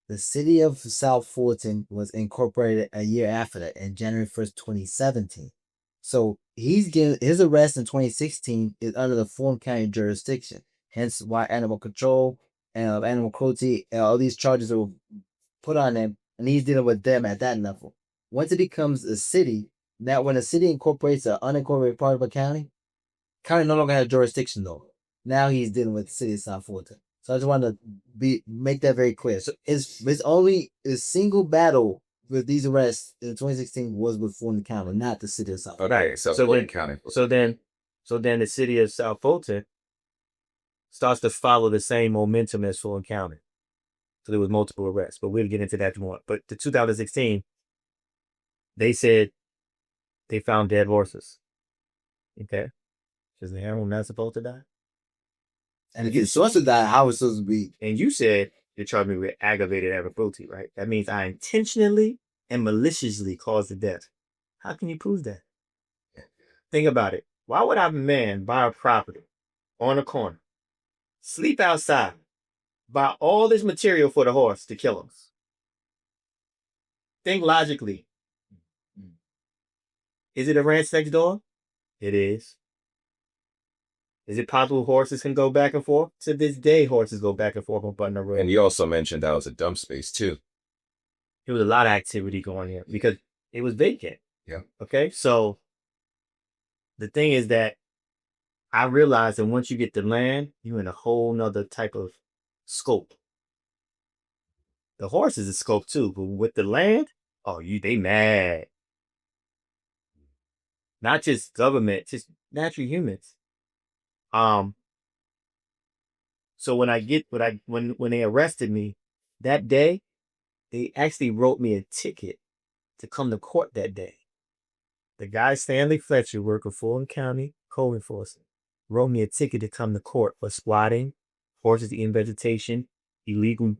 The city of South Fulton was incorporated a year after that, in January 1st, 2017. So his arrest in 2016 is under the Fulton County jurisdiction. Hence why animal control and animal cruelty and all these charges were put on him, and he's dealing with them at that level. Once it becomes a city, now when a city incorporates an unincorporated part of a county no longer has jurisdiction though. Now he's dealing with the city of South Fulton. So I just want to make that very clear. So it's only a single battle with these arrests in 2016 was with Fulton County, not the city of South Fulton. Okay, so Fulton County. So then the city of South Fulton starts to follow the same momentum as Fulton County. So there was multiple arrests, but we'll get into that more. But the 2016, they said they found dead horses. Okay, is the animal not supposed to die? And if it's supposed to die, how is it supposed to be? And you said you charged me with aggravated animal cruelty, right? That means I intentionally and maliciously caused the death. How can you prove that? Think about it. Why would a man buy a property on a corner, sleep outside, buy all this material for the horse to kill him? Think logically. Is it a ranch next door? It is. Is it possible horses can go back and forth? To this day, horses go back and forth on Butner Road. And you also mentioned that was a dump space too. There was a lot of activity going here because it was vacant. Yeah. Okay. So the thing is that I realized that once you get the land, you're in a whole nother type of scope. The horse is a scope too, but with the land, they mad. Not just government, just natural humans. So when when they arrested me that day, they actually wrote me a ticket to come to court that day. The guy Stanley Fletcher, worker Fulton County Code Enforcement, wrote me a ticket to come to court for squatting, horses eating vegetation, illegal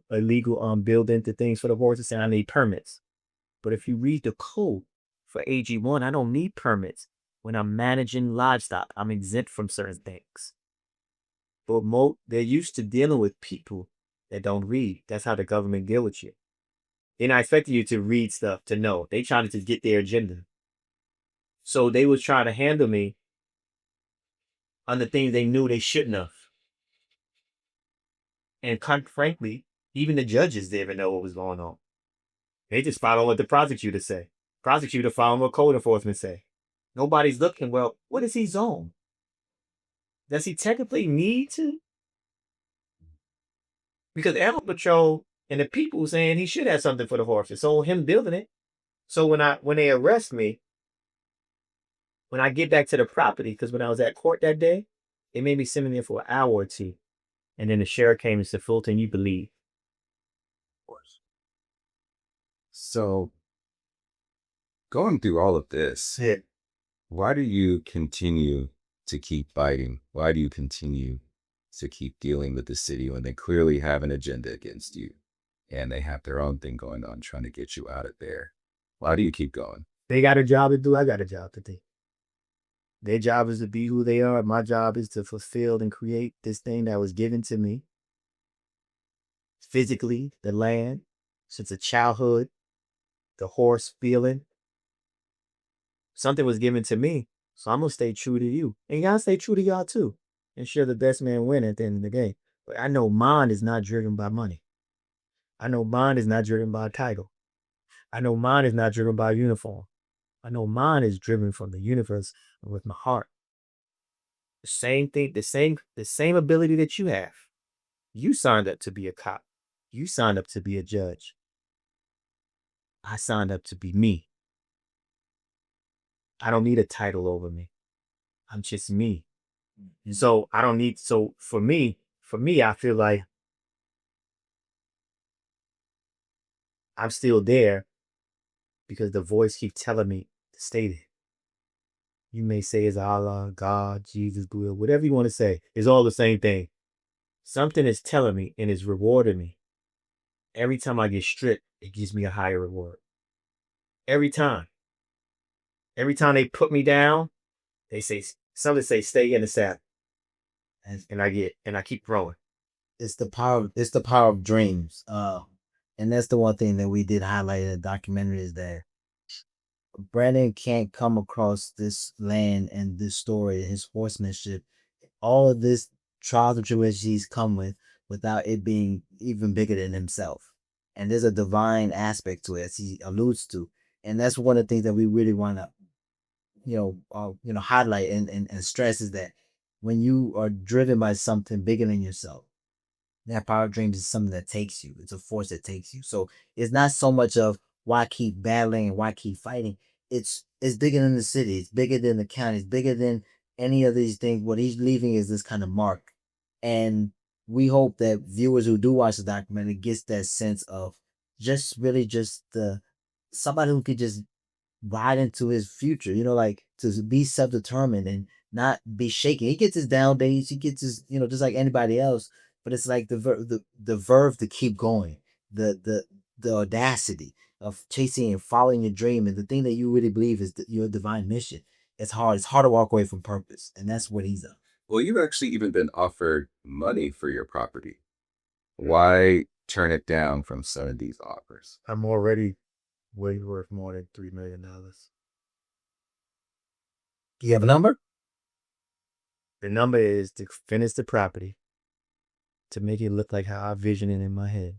building the things for the horses, and I need permits. But if you read the code for AG1, I don't need permits. When I'm managing livestock, I'm exempt from certain things. But they're used to dealing with people that don't read. That's how the government deal with you. They're not expecting you to read stuff to know. They trying to get their agenda. So they was trying to handle me on the things they knew they shouldn't have. And frankly, even the judges didn't even know what was going on. They just followed what the prosecutor say. Prosecutor following what code enforcement say. Nobody's looking, well, what is he zone? Does he technically need to? Because Animal Patrol and the people saying he should have something for the horses. So him building it. So when they arrest me, when I get back to the property, because when I was at court that day, they made me sit in there for an hour or two. And then the sheriff came and said, Fulton, you believe. Of course. So, going through all of this, Yeah. why do you continue to keep fighting? Why do you continue to keep dealing with the city when they clearly have an agenda against you and they have their own thing going on trying to get you out of there? Why do you keep going? They got a job to do. I got a job to do. Their job is to be who they are. My job is to fulfill and create this thing that was given to me. Physically, the land, since a childhood, the horse feeling. Something was given to me, so I'm going to stay true to you. And y'all stay true to y'all too. Ensure the best man win at the end of the game. But I know mine is not driven by money. I know mine is not driven by a title. I know mine is not driven by a uniform. I know mine is driven from the universe and with my heart. The same thing, the same ability that you have. You signed up to be a cop. You signed up to be a judge. I signed up to be me. I don't need a title over me. I'm just me. So I don't need, so for me, I feel like I'm still there because the voice keeps telling me to stay there. You may say it's Allah, God, Jesus, Buddha, whatever you want to say. It's all the same thing. Something is telling me and is rewarding me. Every time I get stripped, it gives me a higher reward. Every time. Every time they put me down, they say, something say, stay in the saddle. And I keep growing. It's the power of dreams. And that's the one thing that we did highlight in the documentary is that Brandon can't come across this land and this story, his horsemanship, all of this trials and tribulations he's come with without it being even bigger than himself. And there's a divine aspect to it, as he alludes to. And that's one of the things that we really want to, highlight and stress is that when you are driven by something bigger than yourself, that power of dreams is something that takes you. It's a force that takes you. So it's not so much of why keep battling and why keep fighting. It's bigger than the city. It's bigger than the county. It's bigger than any of these things. What he's leaving is this kind of mark. And we hope that viewers who do watch the documentary gets that sense of just really just somebody who could just ride into his future, like to be self-determined and not be shaken. He gets his down days. He gets his, just like anybody else. But it's like the verve to keep going, the audacity of chasing and following your dream, and the thing that you really believe is your divine mission. It's hard. It's hard to walk away from purpose, and that's what he's done. Well, you've actually even been offered money for your property. Why turn it down from some of these offers? I'm already way worth more than $3 million. You have a number? The number is to finish the property, to make it look like how I vision it in my head,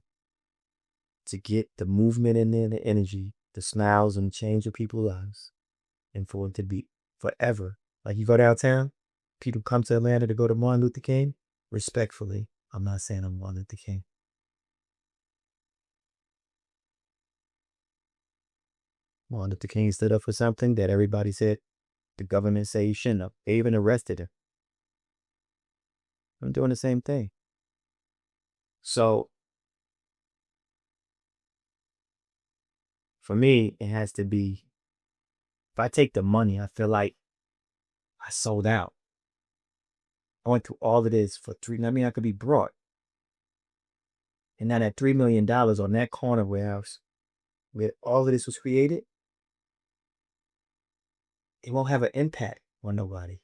to get the movement in there, the energy, the smiles and change of people's lives, and for it to be forever. Like you go downtown, people come to Atlanta to go to Martin Luther King. Respectfully, I'm not saying I'm Martin Luther King. Martin Luther King stood up for something that everybody said the government say he shouldn't have. They even arrested him. I'm doing the same thing. So for me, it has to be, if I take the money, I feel like I sold out. I went through all of this for I could be brought. And now that $3 million on that corner where all of this was created, it won't have an impact on nobody.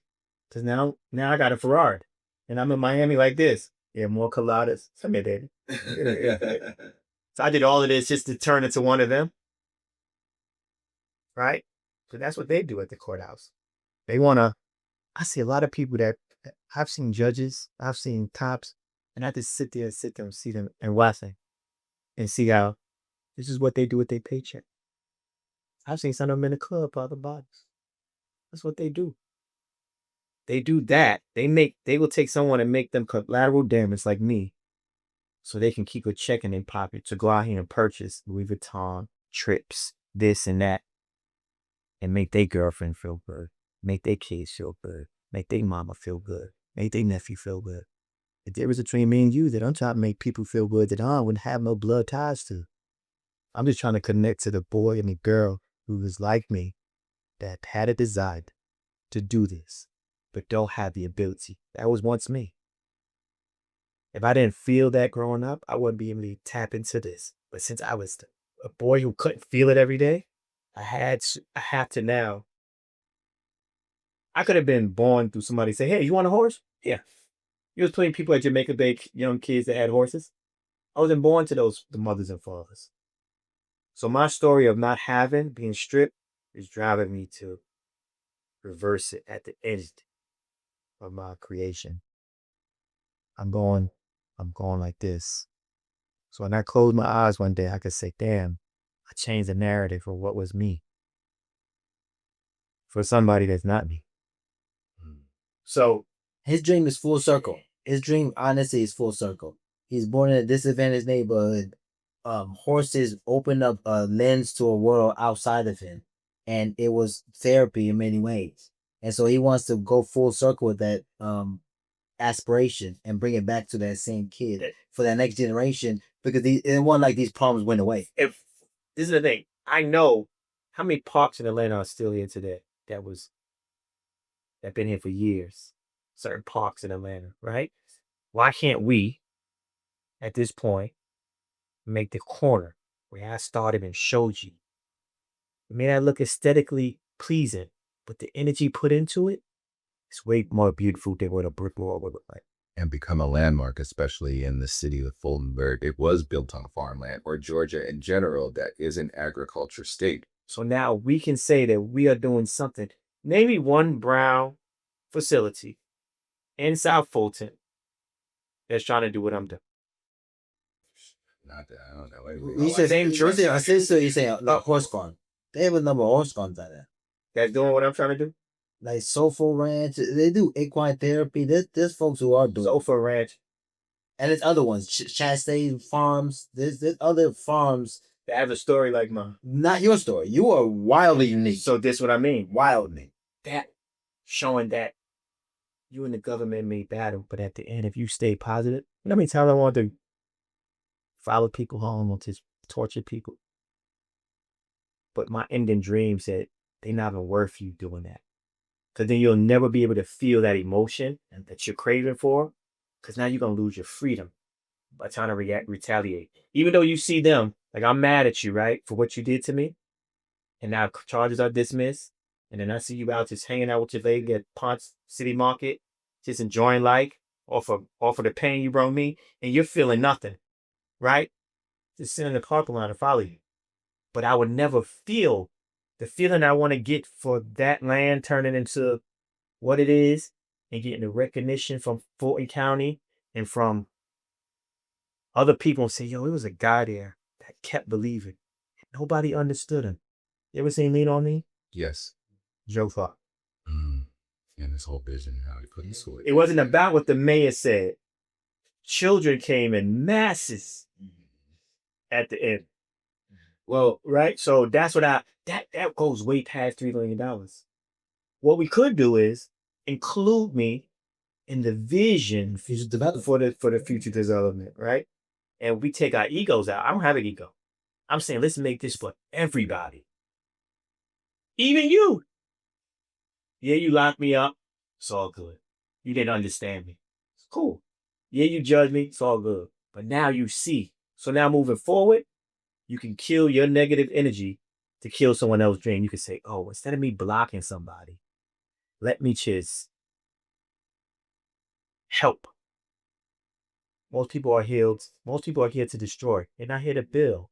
Because now I got a Ferrari. And I'm in Miami like this. Yeah, more coladas. Some of it. So I did all of this just to turn into one of them. Right? So that's what they do at the courthouse. They want to, I see a lot of people that, I've seen judges, I've seen cops, And I just sit there and see them and watch them and see how this is what they do with their paycheck. I've seen some of them in the club for other bodies. That's what they do. They do that. They will take someone and make them collateral damage like me so they can keep a check in their pocket to go out here and purchase Louis Vuitton, trips, this and that, and make their girlfriend feel good, make their kids feel good, make their mama feel good, make their nephew feel good. The difference between me and you that I'm trying to make people feel good that I wouldn't have no blood ties to. I'm just trying to connect to the boy and the girl who is like me that had a desire to do this, but don't have the ability. That was once me. If I didn't feel that growing up, I wouldn't be able to tap into this. But since I was a boy who couldn't feel it every day, I have to now. I could have been born through somebody say, hey, you want a horse? Yeah. You was plenty of people at Jamaica Bay, young kids that had horses. I wasn't born to the mothers and fathers. So my story of not having, being stripped, is driving me to reverse it at the end of my creation. I'm going like this. So when I close my eyes one day, I could say, damn, I changed the narrative for what was me. For somebody that's not me. So his dream is full circle. His dream, honestly, is full circle. He's born in a disadvantaged neighborhood. Horses opened up a lens to a world outside of him. And it was therapy in many ways. And so he wants to go full circle with that aspiration and bring it back to that same kid for that next generation, because it wasn't like these problems went away. If this is the thing, I know how many parks in Atlanta are still here today that been here for years. Certain parks in Atlanta, right? Why can't we, at this point, make the corner where I started and showed you? It may not look aesthetically pleasing, but the energy put into it, it's way more beautiful than what a brick wall would look like. And become a landmark, especially in the city of Fultonburg. It was built on farmland, or Georgia in general, that is an agriculture state. So now we can say that we are doing something. Name me one brown facility in South Fulton that's trying to do what I'm doing. Not that, I don't know. You say like horse farm. They have a number of horse farms out there. That's doing what I'm trying to do? Like Soulful Ranch. They do equine therapy. There's folks who are doing Soulful Ranch. And there's other ones. Chastain Farms. There's other farms that have a story like mine. Not your story. You are wildly unique. So this is what I mean. Wildly. That showing that you and the government may battle, but at the end, if you stay positive, you know how many times I want to follow people home or just torture people? But my ending dream said they're not even worth you doing that. Because then you'll never be able to feel that emotion that you're craving for. Because now you're going to lose your freedom by trying to retaliate. Even though you see them, like I'm mad at you, right? For what you did to me. And now charges are dismissed. And then I see you out just hanging out with your lady at Ponce City Market, just enjoying life off of the pain you brought me. And you're feeling nothing, right? Just sitting in the parking lot and follow you. But I would never feel the feeling I want to get for that land turning into what it is and getting the recognition from Fulton County and from other people and say, yo, it was a guy there that kept believing. Nobody understood him. You ever seen Lean on Me? Yes. Joe Clark. And this whole vision, how he put into it. It wasn't about what the mayor said. Children came in masses at the end. Well, right? So that's what that goes way past $3 million. What we could do is include me in the vision for the future development, right? And we take our egos out. I don't have an ego. I'm saying let's make this for everybody. Even you. Yeah, you locked me up. It's all good. You didn't understand me. It's cool. Yeah, you judged me. It's all good. But now you see. So now moving forward, you can kill your negative energy to kill someone else's dream. You can say, oh, instead of me blocking somebody, let me just help. Most people are healed. Most people are here to destroy. They're not here to build.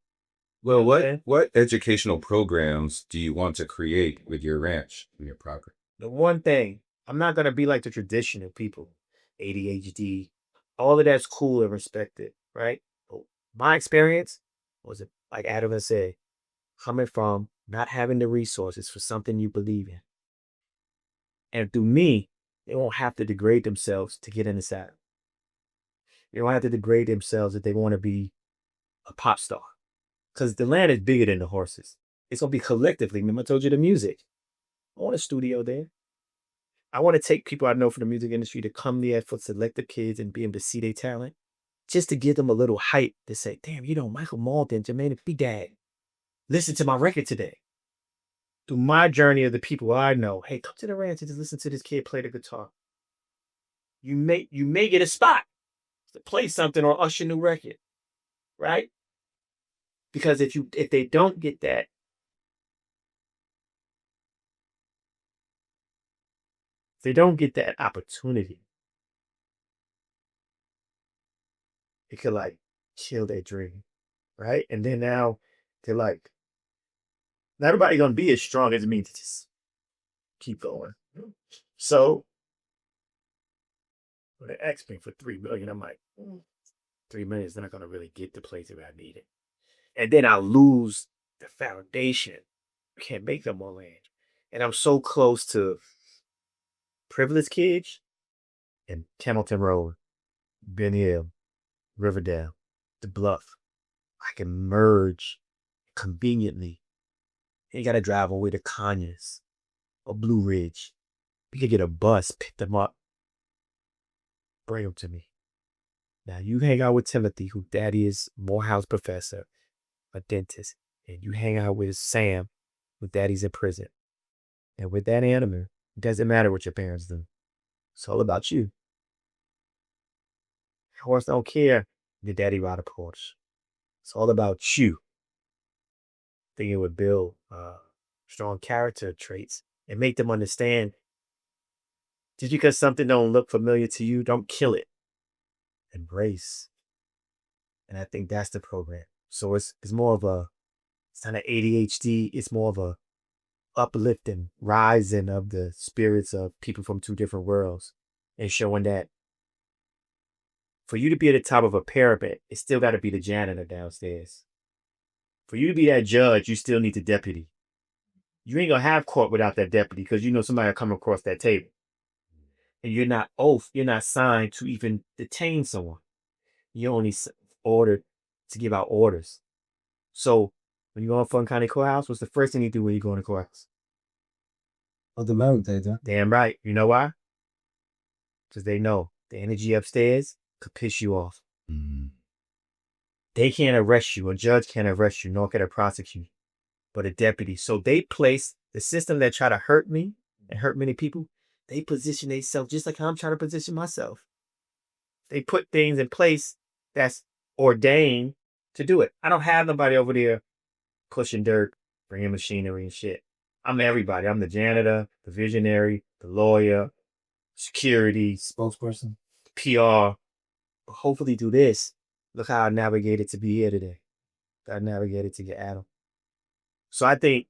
Well, what educational programs do you want to create with your ranch and your property? The one thing, I'm not going to be like the traditional people. ADHD, All of that's cool and respected, right? But my experience was, like Adam has said, coming from not having the resources for something you believe in. And through me, they won't have to degrade themselves to get in the saddle. They don't have to degrade themselves if they want to be a pop star. Because the land is bigger than the horses. It's going to be collectively. Remember, I told you the music. I want a studio there. I want to take people I know from the music industry to come there for selective kids and be able to see their talent. Just to give them a little hype to say, damn, Michael Malden, Jermaine B. Dad, listen to my record today. Through my journey of the people I know, hey, come to the ranch and just listen to this kid play the guitar. You may get a spot to play something or usher new record, right? Because if they don't get that, opportunity, it could like kill their dream, right? And then now they're like, not everybody gonna be as strong as me to just keep going. So when they ask me for $3 million, I'm like, $3 million is not gonna really get the place where I need it. And then I lose the foundation. I can't make them more land. And I'm so close to Privileged Kids and Hamilton Road, Ben Hill, Riverdale, The Bluff. I can merge conveniently. You ain't gotta drive all the way to Conyers or Blue Ridge. We could get a bus, pick them up, bring them to me. Now you hang out with Timothy, who daddy is Morehouse professor, a dentist, and you hang out with Sam, who daddy's in prison. And with that animal, it doesn't matter what your parents do. It's all about you. Horse don't care your daddy ride a Porsche. It's all about you. I think it would build strong character traits and make them understand just because something don't look familiar to you, don't kill it. Embrace. And I think that's the program. So it's more of it's not an ADHD, it's more of a uplifting, rising of the spirits of people from two different worlds and showing that for you to be at the top of a pyramid, it still got to be the janitor downstairs. For you to be that judge, you still need the deputy. You ain't gonna have court without that deputy because you know somebody will come across that table. And you're not signed to even detain someone. You're only ordered to give out orders. So when you go in Fulton County Courthouse, what's the first thing you do when you go in the courthouse? Oh, the mediator. Damn right. You know why? Because they know the energy upstairs could piss you off. Mm. They can't arrest you. A judge can't arrest you, nor can a prosecutor, but a deputy. So they place the system that try to hurt me and hurt many people. They position themselves just like how I'm trying to position myself. They put things in place that's ordained to do it. I don't have nobody over there pushing dirt, bringing machinery and shit. I'm everybody. I'm the janitor, the visionary, the lawyer, security, Spokesperson. PR. But hopefully do this. Look how I navigated to be here today. I navigated to get Adam. So I think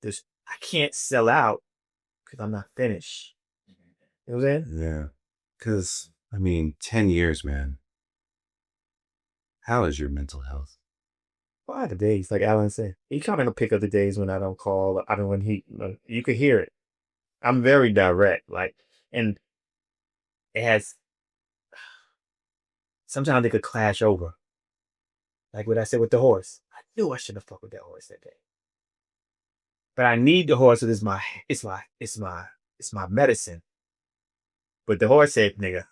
I can't sell out because I'm not finished. You know what I'm saying? Yeah. Because, 10 years, man. How is your mental health? Well, I had the days, like Alan said. He kind of pick up the days when I don't call. I don't when you could hear it. I'm very direct, and it has. Sometimes they could clash over. Like what I said with the horse. I knew I shouldn't have fucked with that horse that day. But I need the horse. It's my medicine. But the horse said, "Nigga,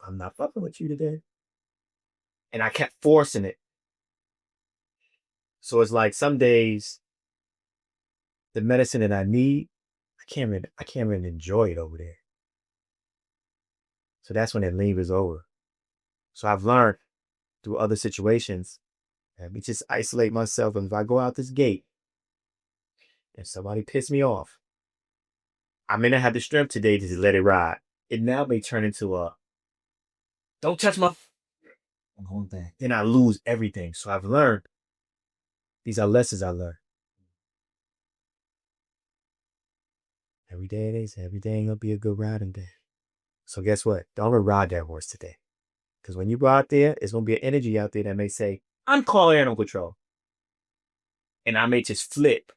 I'm not fucking with you today." And I kept forcing it. So it's like some days, the medicine that I need, I can't really enjoy it over there. So that's when it lingers over. So I've learned through other situations, let me just isolate myself. And if I go out this gate and somebody piss me off, I may not have the strength today to just let it ride. It now may turn into don't touch my whole thing. Then I lose everything. So I've learned. These are lessons I learned. Every day ain't gonna be a good riding day. So guess what? Don't ever ride that horse today. Because when you go out there, it's going to be an energy out there that may say, I'm calling animal control. And I may just flip.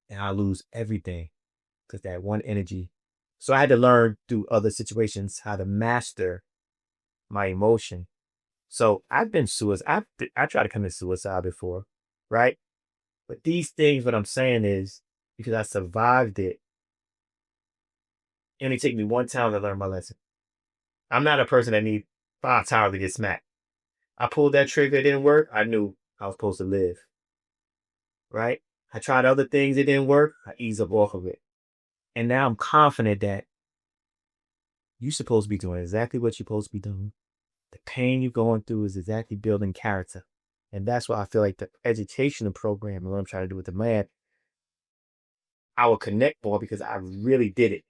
And I lose everything. Because that one energy. So I had to learn through other situations how to master my emotion. So I've been suicide. I tried to commit suicide before, right? But these things, what I'm saying is, because I survived it, it only took me one time to learn my lesson. I'm not a person that needs 5 times to get smacked. I pulled that trigger, it didn't work. I knew I was supposed to live, right? I tried other things, it didn't work. I eased up off of it. And now I'm confident that you're supposed to be doing exactly what you're supposed to be doing. The pain you're going through is exactly building character. And that's why I feel like the educational program and what I'm trying to do with the man, I will connect more because I really did it.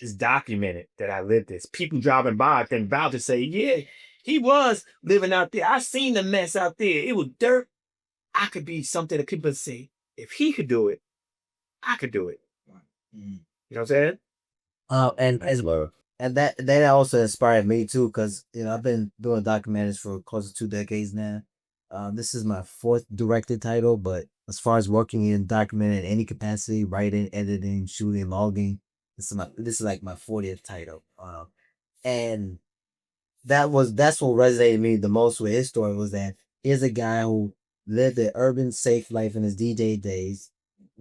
It's documented that I lived this. People driving by can vouch to say, yeah, he was living out there. I seen the mess out there. It was dirt. I could be something that people say, if he could do it, I could do it. You know what I'm saying? And that also inspired me too, because I've been doing documentaries for close to 2 decades now. This is my 4th directed title, but as far as working in documenting in any capacity, writing, editing, shooting, logging, this is like my 40th title. And that's what resonated me the most with his story was that here's a guy who lived an urban, safe life in his DJ days.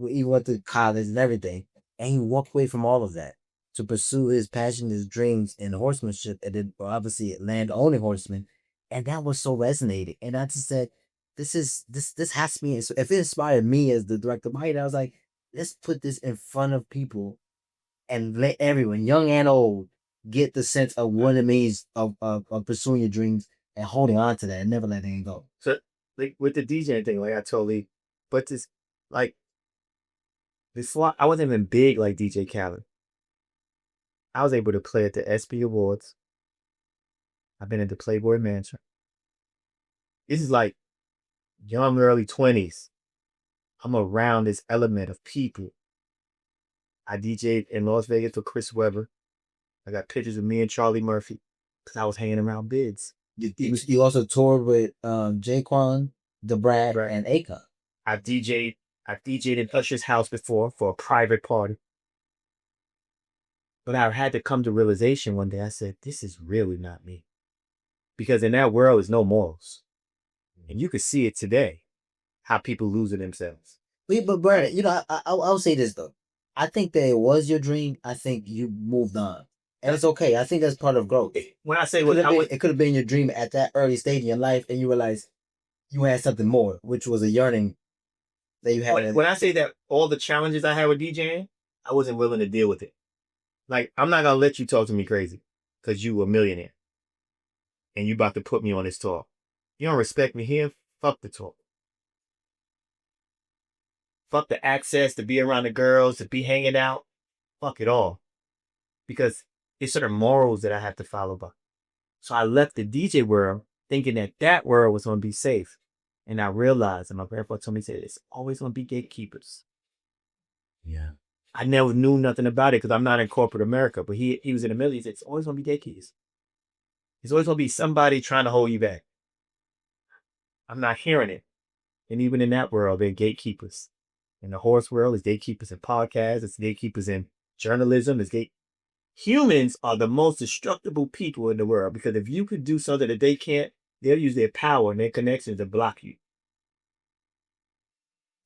He went to college and everything, and he walked away from all of that to pursue his passion, his dreams in horsemanship, and then obviously land owning horseman. And that was so resonating. And I just said, this has to be, if it inspired me as the director of I was like, let's put this in front of people and let everyone, young and old, get the sense of what it means of pursuing your dreams and holding on to that and never letting it go. So, like with the DJing thing, like I totally, but this, like, before I wasn't even big like DJ Khaled. I was able to play at the SB Awards. I've been at the Playboy Mansion. This is like young, early 20s. I'm around this element of people. I DJ'd in Las Vegas for Chris Webber. I got pictures of me and Charlie Murphy because I was hanging around bids. You also toured with Jaquan, DeBrat, right, and Akon. I've DJ'd in Usher's house before for a private party. But I had to come to realization one day. I said, this is really not me. Because in that world is no morals. And you can see it today, how people losing themselves. But Brad, I'll say this though. I think that it was your dream. I think you moved on. And it's okay. I think that's part of growth. When I say it could have been your dream at that early stage in your life, and you realize you had something more, which was a yearning that you had. When I say that all the challenges I had with DJing, I wasn't willing to deal with it. Like, I'm not gonna let you talk to me crazy because you a millionaire and you about to put me on this talk. You don't respect me here? Fuck the talk. Fuck the access to be around the girls, to be hanging out. Fuck it all. Because it's certain morals that I have to follow by. So I left the DJ world thinking that world was going to be safe. And I realized, and my grandpa told me, he said, it's always going to be gatekeepers. Yeah. I never knew nothing about it because I'm not in corporate America. But he was in the middle. He said, it's always going to be gatekeepers. It's always going to be somebody trying to hold you back. I'm not hearing it. And even in that world, they're gatekeepers. In the horse world, it's gatekeepers in podcasts. It's gatekeepers in journalism. Humans are the most destructible people in the world because if you could do something that they can't, they'll use their power and their connections to block you.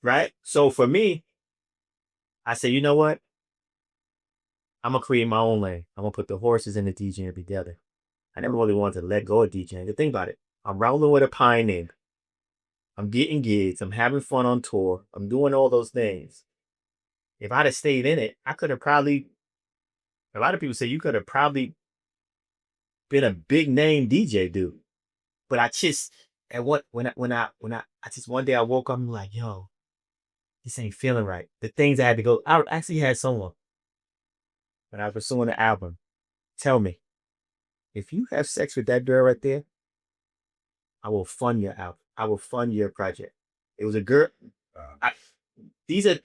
Right? So for me, I say, you know what? I'm going to create my own lane. I'm going to put the horses and the DJing together. I never really wanted to let go of DJing. But think about it. I'm rolling with a pioneer. I'm getting gigs. I'm having fun on tour. I'm doing all those things. If I'd have stayed in it, I could have probably, a lot of people say you could have probably been a big name DJ dude. But I just, one day I woke up and I'm like, yo, this ain't feeling right. The things I had to go, I actually had someone, when I was pursuing the album, tell me, if you have sex with that girl right there, I will fund your album. I will fund your project. It was a girl. These are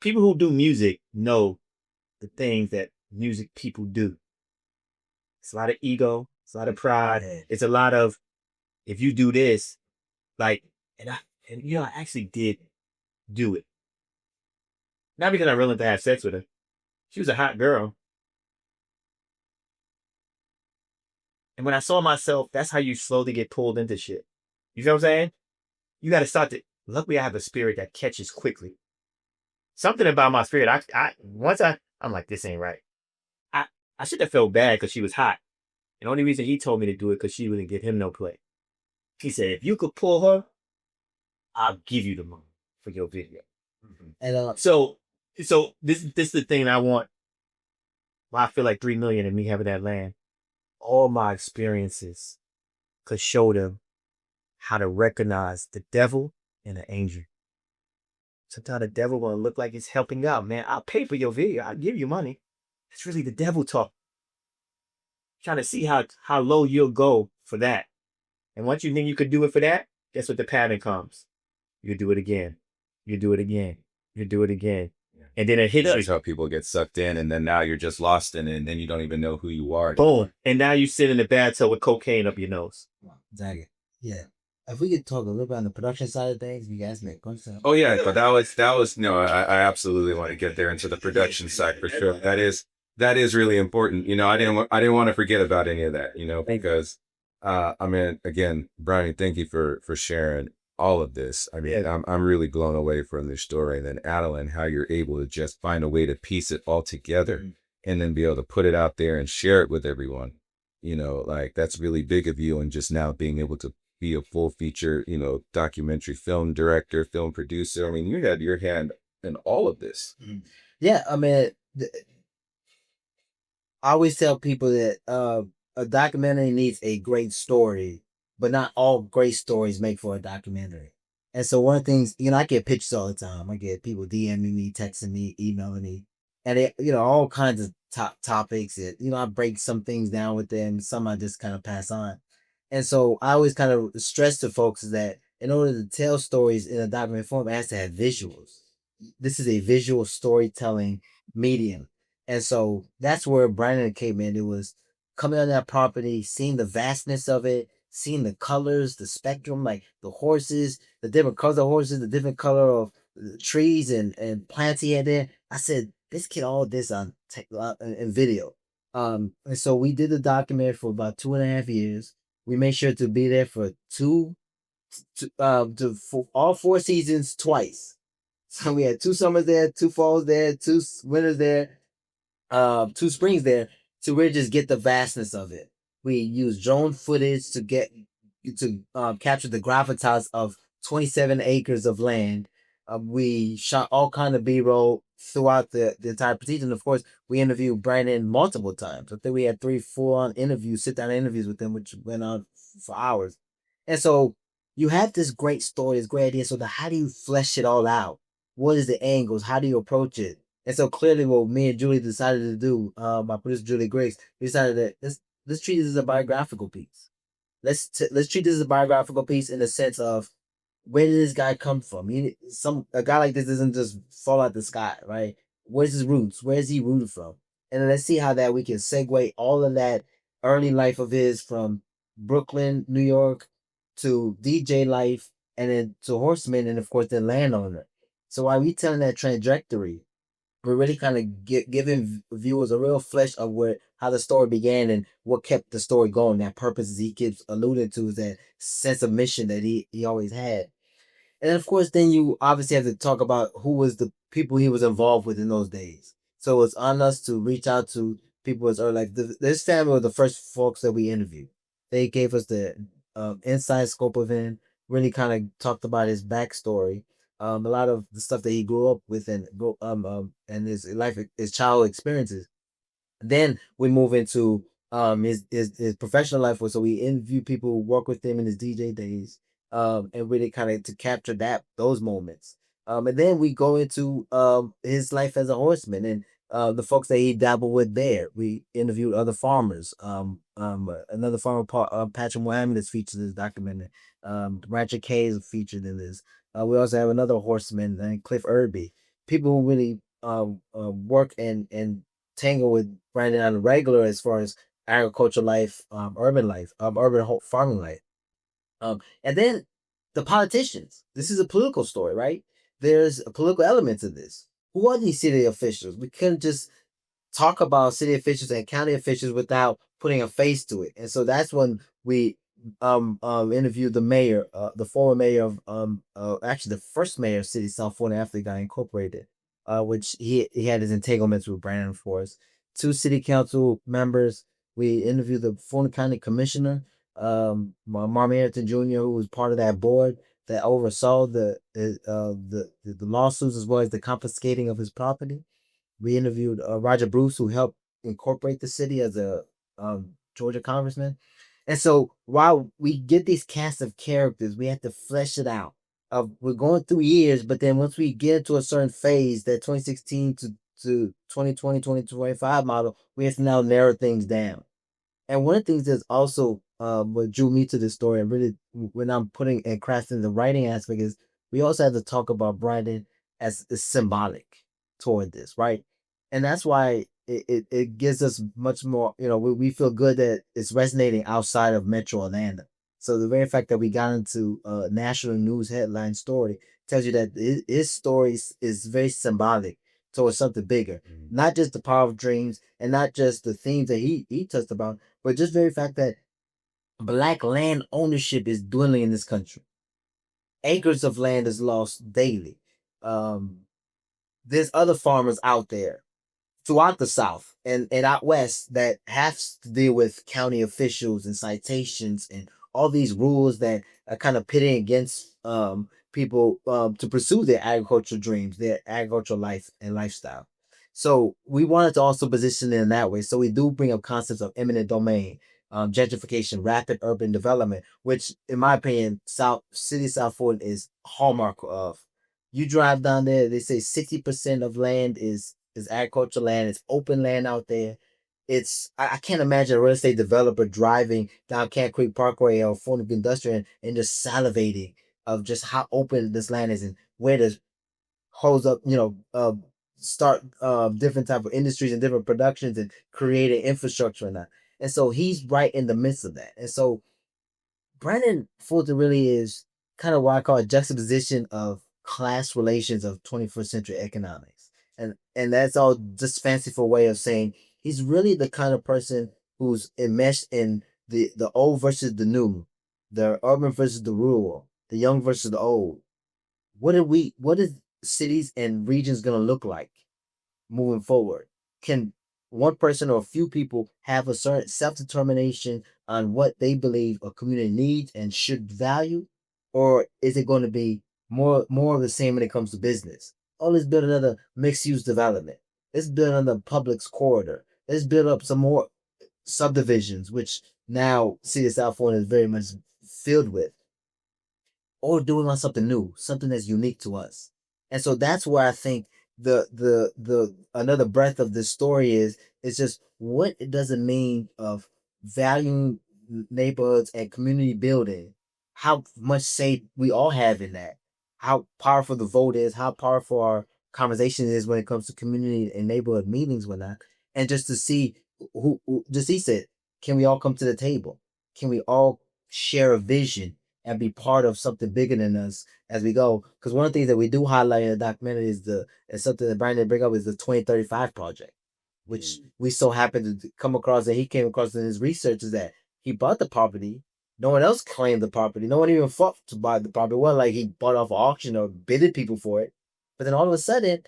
people who do music know the things that music people do. It's a lot of ego. It's a lot of pride. Yeah. It's a lot of, if you do this, like, I actually did do it. Not because I'm willing to have sex with her. She was a hot girl. And when I saw myself, that's how you slowly get pulled into shit. You feel what I'm saying? You got to start to, luckily I have a spirit that catches quickly. Something about my spirit, I'm like, this ain't right. I should have felt bad because she was hot. And the only reason he told me to do it because she wouldn't give him no play. He said, if you could pull her, I'll give you the money for your video. Mm-hmm. And so this is the thing I want. Why I feel like 3 million in me having that land. All my experiences could show them how to recognize the devil and the angel. Sometimes the devil gonna look like it's helping out, man. I'll pay for your video. I'll give you money. It's really the devil talk. Trying to see how low you'll go for that. And once you think you could do it for that, guess what the pattern comes. You do it again. You do it again. You do it again. Yeah. And then it hits That's how people get sucked in, and then now you're just lost in it, and then you don't even know who you are. Boom. And now you sit in the bathtub with cocaine up your nose. Exactly. Yeah. If we could talk a little bit on the production side of things, you guys make concept. Oh yeah, but that was no, I absolutely want to get there into the production side for sure. That is really important. I didn't want to forget about any of that, because I mean, again, Brian, thank you for sharing all of this. I mean, I'm really blown away from this story. And then Adeline, how you're able to just find a way to piece it all together and then be able to put it out there and share it with everyone. Like that's really big of you, and just now being able to be a full feature, documentary film director, film producer. I mean, you had your hand in all of this. Yeah, I mean, I always tell people that a documentary needs a great story, but not all great stories make for a documentary. And so one of the things, I get pictures all the time. I get people DMing me, texting me, emailing me, and they, all kinds of topics that, I break some things down with them. Some I just kind of pass on. And so I always kind of stress to folks that in order to tell stories in a documentary form, it has to have visuals. This is a visual storytelling medium. And so that's where Brannu came in. It was coming on that property, seeing the vastness of it, seeing the colors, the spectrum, like the horses, the different colors of horses, the different color of the trees and plants he had there. I said, let's get all this on in video. And so we did the documentary for about 2.5 years. We made sure to be there for for all 4 seasons twice. So we had 2 summers there, 2 falls there, 2 winters there, 2 springs there, to really just get the vastness of it. We used drone footage to capture the gravitas of 27 acres of land. We shot all kind of B-roll throughout the entire season. Of course, we interviewed Brandon multiple times. I think we had 3 full-on interviews, sit-down interviews with him, which went on for hours. And so you have this great story, this great idea. So how do you flesh it all out? What is the angles? How do you approach it? And so clearly what me and Julie decided to do, my producer Julie Griggs, we decided that let's treat this as a biographical piece. Let's treat this as a biographical piece in the sense of, where did this guy come from? A guy like this doesn't just fall out the sky, right? Where's his roots? Where is he rooted from? And then let's see how that we can segue all of that early life of his from Brooklyn, New York, to DJ life, and then to Horseman, and of course then landowner. So while we telling that trajectory, we're really kind of giving viewers a real flesh of how the story began and what kept the story going. That purpose he keeps alluding to is that sense of mission that he always had. And of course, then you obviously have to talk about who was the people he was involved with in those days. So it's on us to reach out to people as early. Like this family were the first folks that we interviewed. They gave us the inside scope of him, really kind of talked about his backstory. A lot of the stuff that he grew up with and his life, his childhood experiences. Then we move into his professional life. So we interview people who work with him in his DJ days, and really kind of to capture those moments. And then we go into his life as a horseman and the folks that he dabbled with there. We interviewed other farmers. Another farmer, Patrick Mohammed, is featured in this documentary. Rancher K is featured in this. We also have another horseman named Cliff Irby. People who really work and tangle with Brandon on a regular as far as agricultural life, urban farming life. And then the politicians. This is a political story, right? There's a political element to this. Who are these city officials? We couldn't just talk about city officials and county officials without putting a face to it. And so that's when we interviewed the mayor, the former mayor of actually the first mayor of City South Florida after he got incorporated, which he had his entanglements with Brannu for us. Two city council members. We interviewed the Fulton County Commissioner, Marmy Harrington Jr., who was part of that board that oversaw the lawsuits as well as the confiscating of his property. We interviewed Roger Bruce, who helped incorporate the city as a Georgia congressman. And so while we get these cast of characters, we have to flesh it out. We're going through years, but then once we get into a certain phase, that 2016 to 2020, 2025 model, we have to now narrow things down. And one of the things that's also what drew me to this story, and really when I'm putting and crafting the writing aspect, is we also have to talk about Brandon as symbolic toward this, right? And that's why it gives us much more, we feel good that it's resonating outside of Metro Atlanta. So the very fact that we got into a national news headline story tells you that his story is very symbolic towards something bigger, not just the power of dreams and not just the themes that he touched about, but just very fact that Black land ownership is dwindling in this country. Acres of land is lost daily. There's other farmers out there throughout the South and out west that have to deal with county officials and citations and all these rules that are kind of pitting against people to pursue their agricultural dreams, their agricultural life and lifestyle. So we wanted to also position it in that way. So we do bring up concepts of eminent domain, gentrification, rapid urban development, which, in my opinion, South Florida is hallmark of. You drive down there, they say 60% of land is agricultural land. It's open land out there. I can't imagine a real estate developer driving down Camp Creek Parkway or Fulton Industrial and just salivating of just how open this land is and where to hose up, start different type of industries and different productions and creating infrastructure and that. And so he's right in the midst of that. And so Brandon Fulton really is kind of what I call a juxtaposition of class relations of 21st century economics. And that's all just fanciful way of saying he's really the kind of person who's enmeshed in the old versus the new, the urban versus the rural, the young versus the old. What is cities and regions gonna look like moving forward? Can one person or a few people have a certain self-determination on what they believe a community needs and should value? Or is it going to be more of the same when it comes to business? Oh, let's build another mixed-use development. Let's build another Publix corridor. Let's build up some more subdivisions, which now City of South Florida is very much filled with, or doing on something new, something that's unique to us. And so that's where I think the another breadth of this story is just what it doesn't mean of valuing neighborhoods and community building, how much say we all have in that, how powerful the vote is, how powerful our conversation is when it comes to community and neighborhood meetings, whatnot, and just to see just he said, can we all come to the table? Can we all share a vision and be part of something bigger than us as we go? Because one of the things that we do highlight in the documentary is something that Brandon bring up is the 2035 project, which we so happened to come across, and he came across in his research, is that he bought the property. No one else claimed the property. No one even fought to buy the property. It wasn't like he bought off auction or bidded people for it. But then all of a sudden,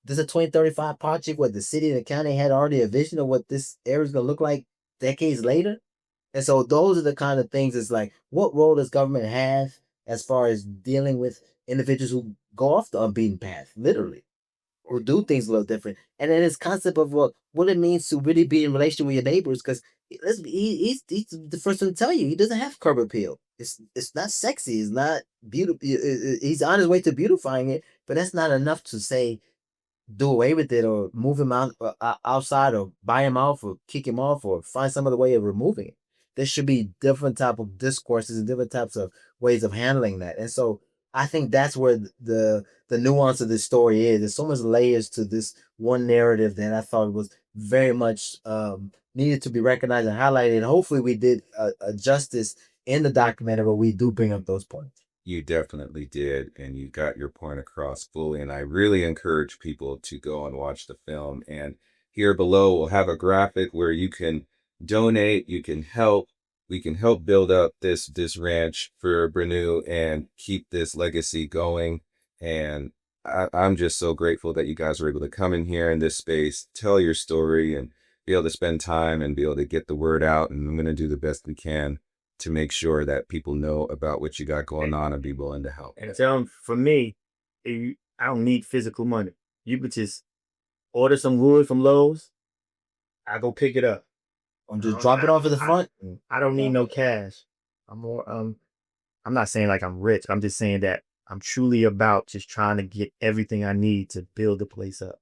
there's a 2035 project where the city and the county had already a vision of what this area is going to look like decades later. And so those are the kind of things. It's like, what role does government have as far as dealing with individuals who go off the unbeaten path, literally, or do things a little different? And then this concept of what it means to really be in relation with your neighbors, because he's the first one to tell you he doesn't have curb appeal. It's not sexy. It's not beautiful. He's on his way to beautifying it, but that's not enough to say do away with it or move him out outside or buy him off or kick him off or find some other way of removing it. There should be different type of discourses and different types of ways of handling that. And so I think that's where the nuance of this story is. There's so much layers to this one narrative that I thought was very much needed to be recognized and highlighted. And hopefully we did a justice in the documentary where we do bring up those points. You definitely did, and you got your point across fully. And I really encourage people to go and watch the film. And here below, we'll have a graphic where you can donate, you can help. We can help build up this ranch for Brannu and keep this legacy going. And I'm just so grateful that you guys were able to come in here in this space, tell your story, and be able to spend time and be able to get the word out. And I'm going to do the best we can to make sure that people know about what you got going on and be willing to help. And tell them, for me, I don't need physical money. You could just order some wood from Lowe's. I go pick it up. Or just drop it off at the front. I don't need no cash. I'm more. I'm not saying like I'm rich. I'm just saying that I'm truly about just trying to get everything I need to build the place up.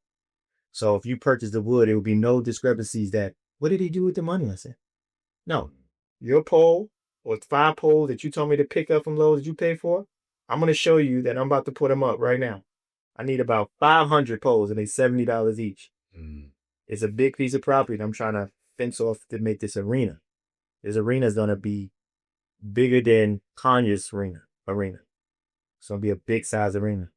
So if you purchase the wood, it will be no discrepancies that, what did he do with the money? I said, no, your pole or 5 poles that you told me to pick up from Lowe's that you pay for, I'm going to show you that I'm about to put them up right now. I need about 500 poles and they $70 each. It's a big piece of property that I'm trying to fence off to make this arena. This arena is going to be bigger than Kanye's arena. It's going to be a big size arena.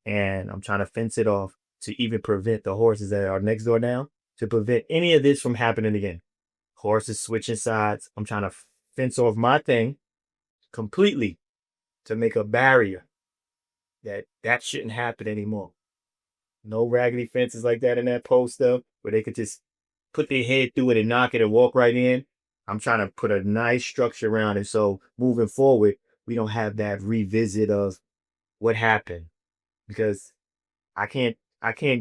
And I'm trying to fence it off to even prevent the horses that are next door now, to prevent any of this from happening again. Horses switching sides. I'm trying to fence off my thing completely to make a barrier that shouldn't happen anymore. No raggedy fences like that in that post stuff where they could just put their head through it and knock it and walk right in. I'm trying to put a nice structure around it so moving forward, we don't have that revisit of what happened. Because I can't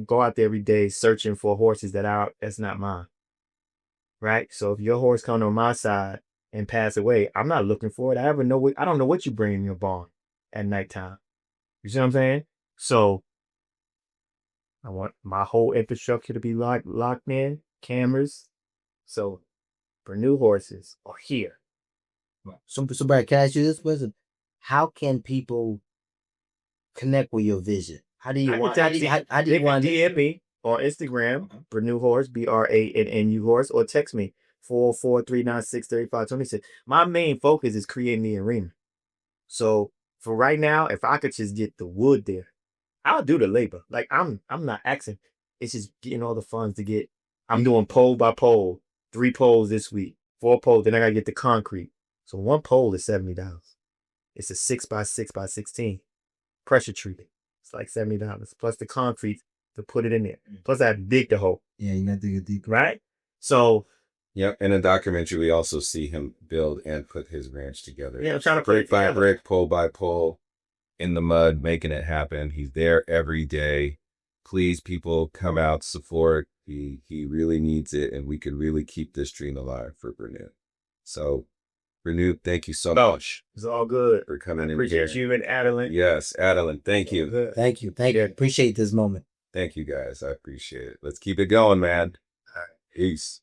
go out there every day searching for horses that's not mine. Right? So if your horse comes on my side and pass away, I'm not looking for it. I don't know what you bring in your barn at nighttime. You see what I'm saying? So I want my whole infrastructure to be locked in, cameras. So Brannu horses are here. So Brad, can I ask you this question? How can people connect with your vision? How do you want to DM me on Instagram, Brannu Horse, BRANNU Horse, or text me 443963526. My main focus is creating the arena. So for right now, if I could just get the wood there, I'll do the labor. Like I'm not asking. It's just getting all the funds to get. I'm doing pole by pole, 3 poles this week, 4 poles. Then I gotta get the concrete. So 1 pole is $70. It's a 6x6x16 pressure treated. It's like $70 plus the concrete to put it in there. Plus I have to dig the hole. Yeah, you gotta dig it deep. Right? So yep, in the documentary we also see him build and put his ranch together. Yeah, I'm trying to brick by brick, pole by pole, in the mud, making it happen. He's there every day. Please, people, come out, support. He really needs it, and we could really keep this dream alive for Brannu. So, Brannu, thank you so much. It's all good. For coming in. Appreciate you and Adeline. Yes, Adeline, thank you. Thank you. Appreciate this moment. Thank you, guys. I appreciate it. Let's keep it going, man. All right. Peace.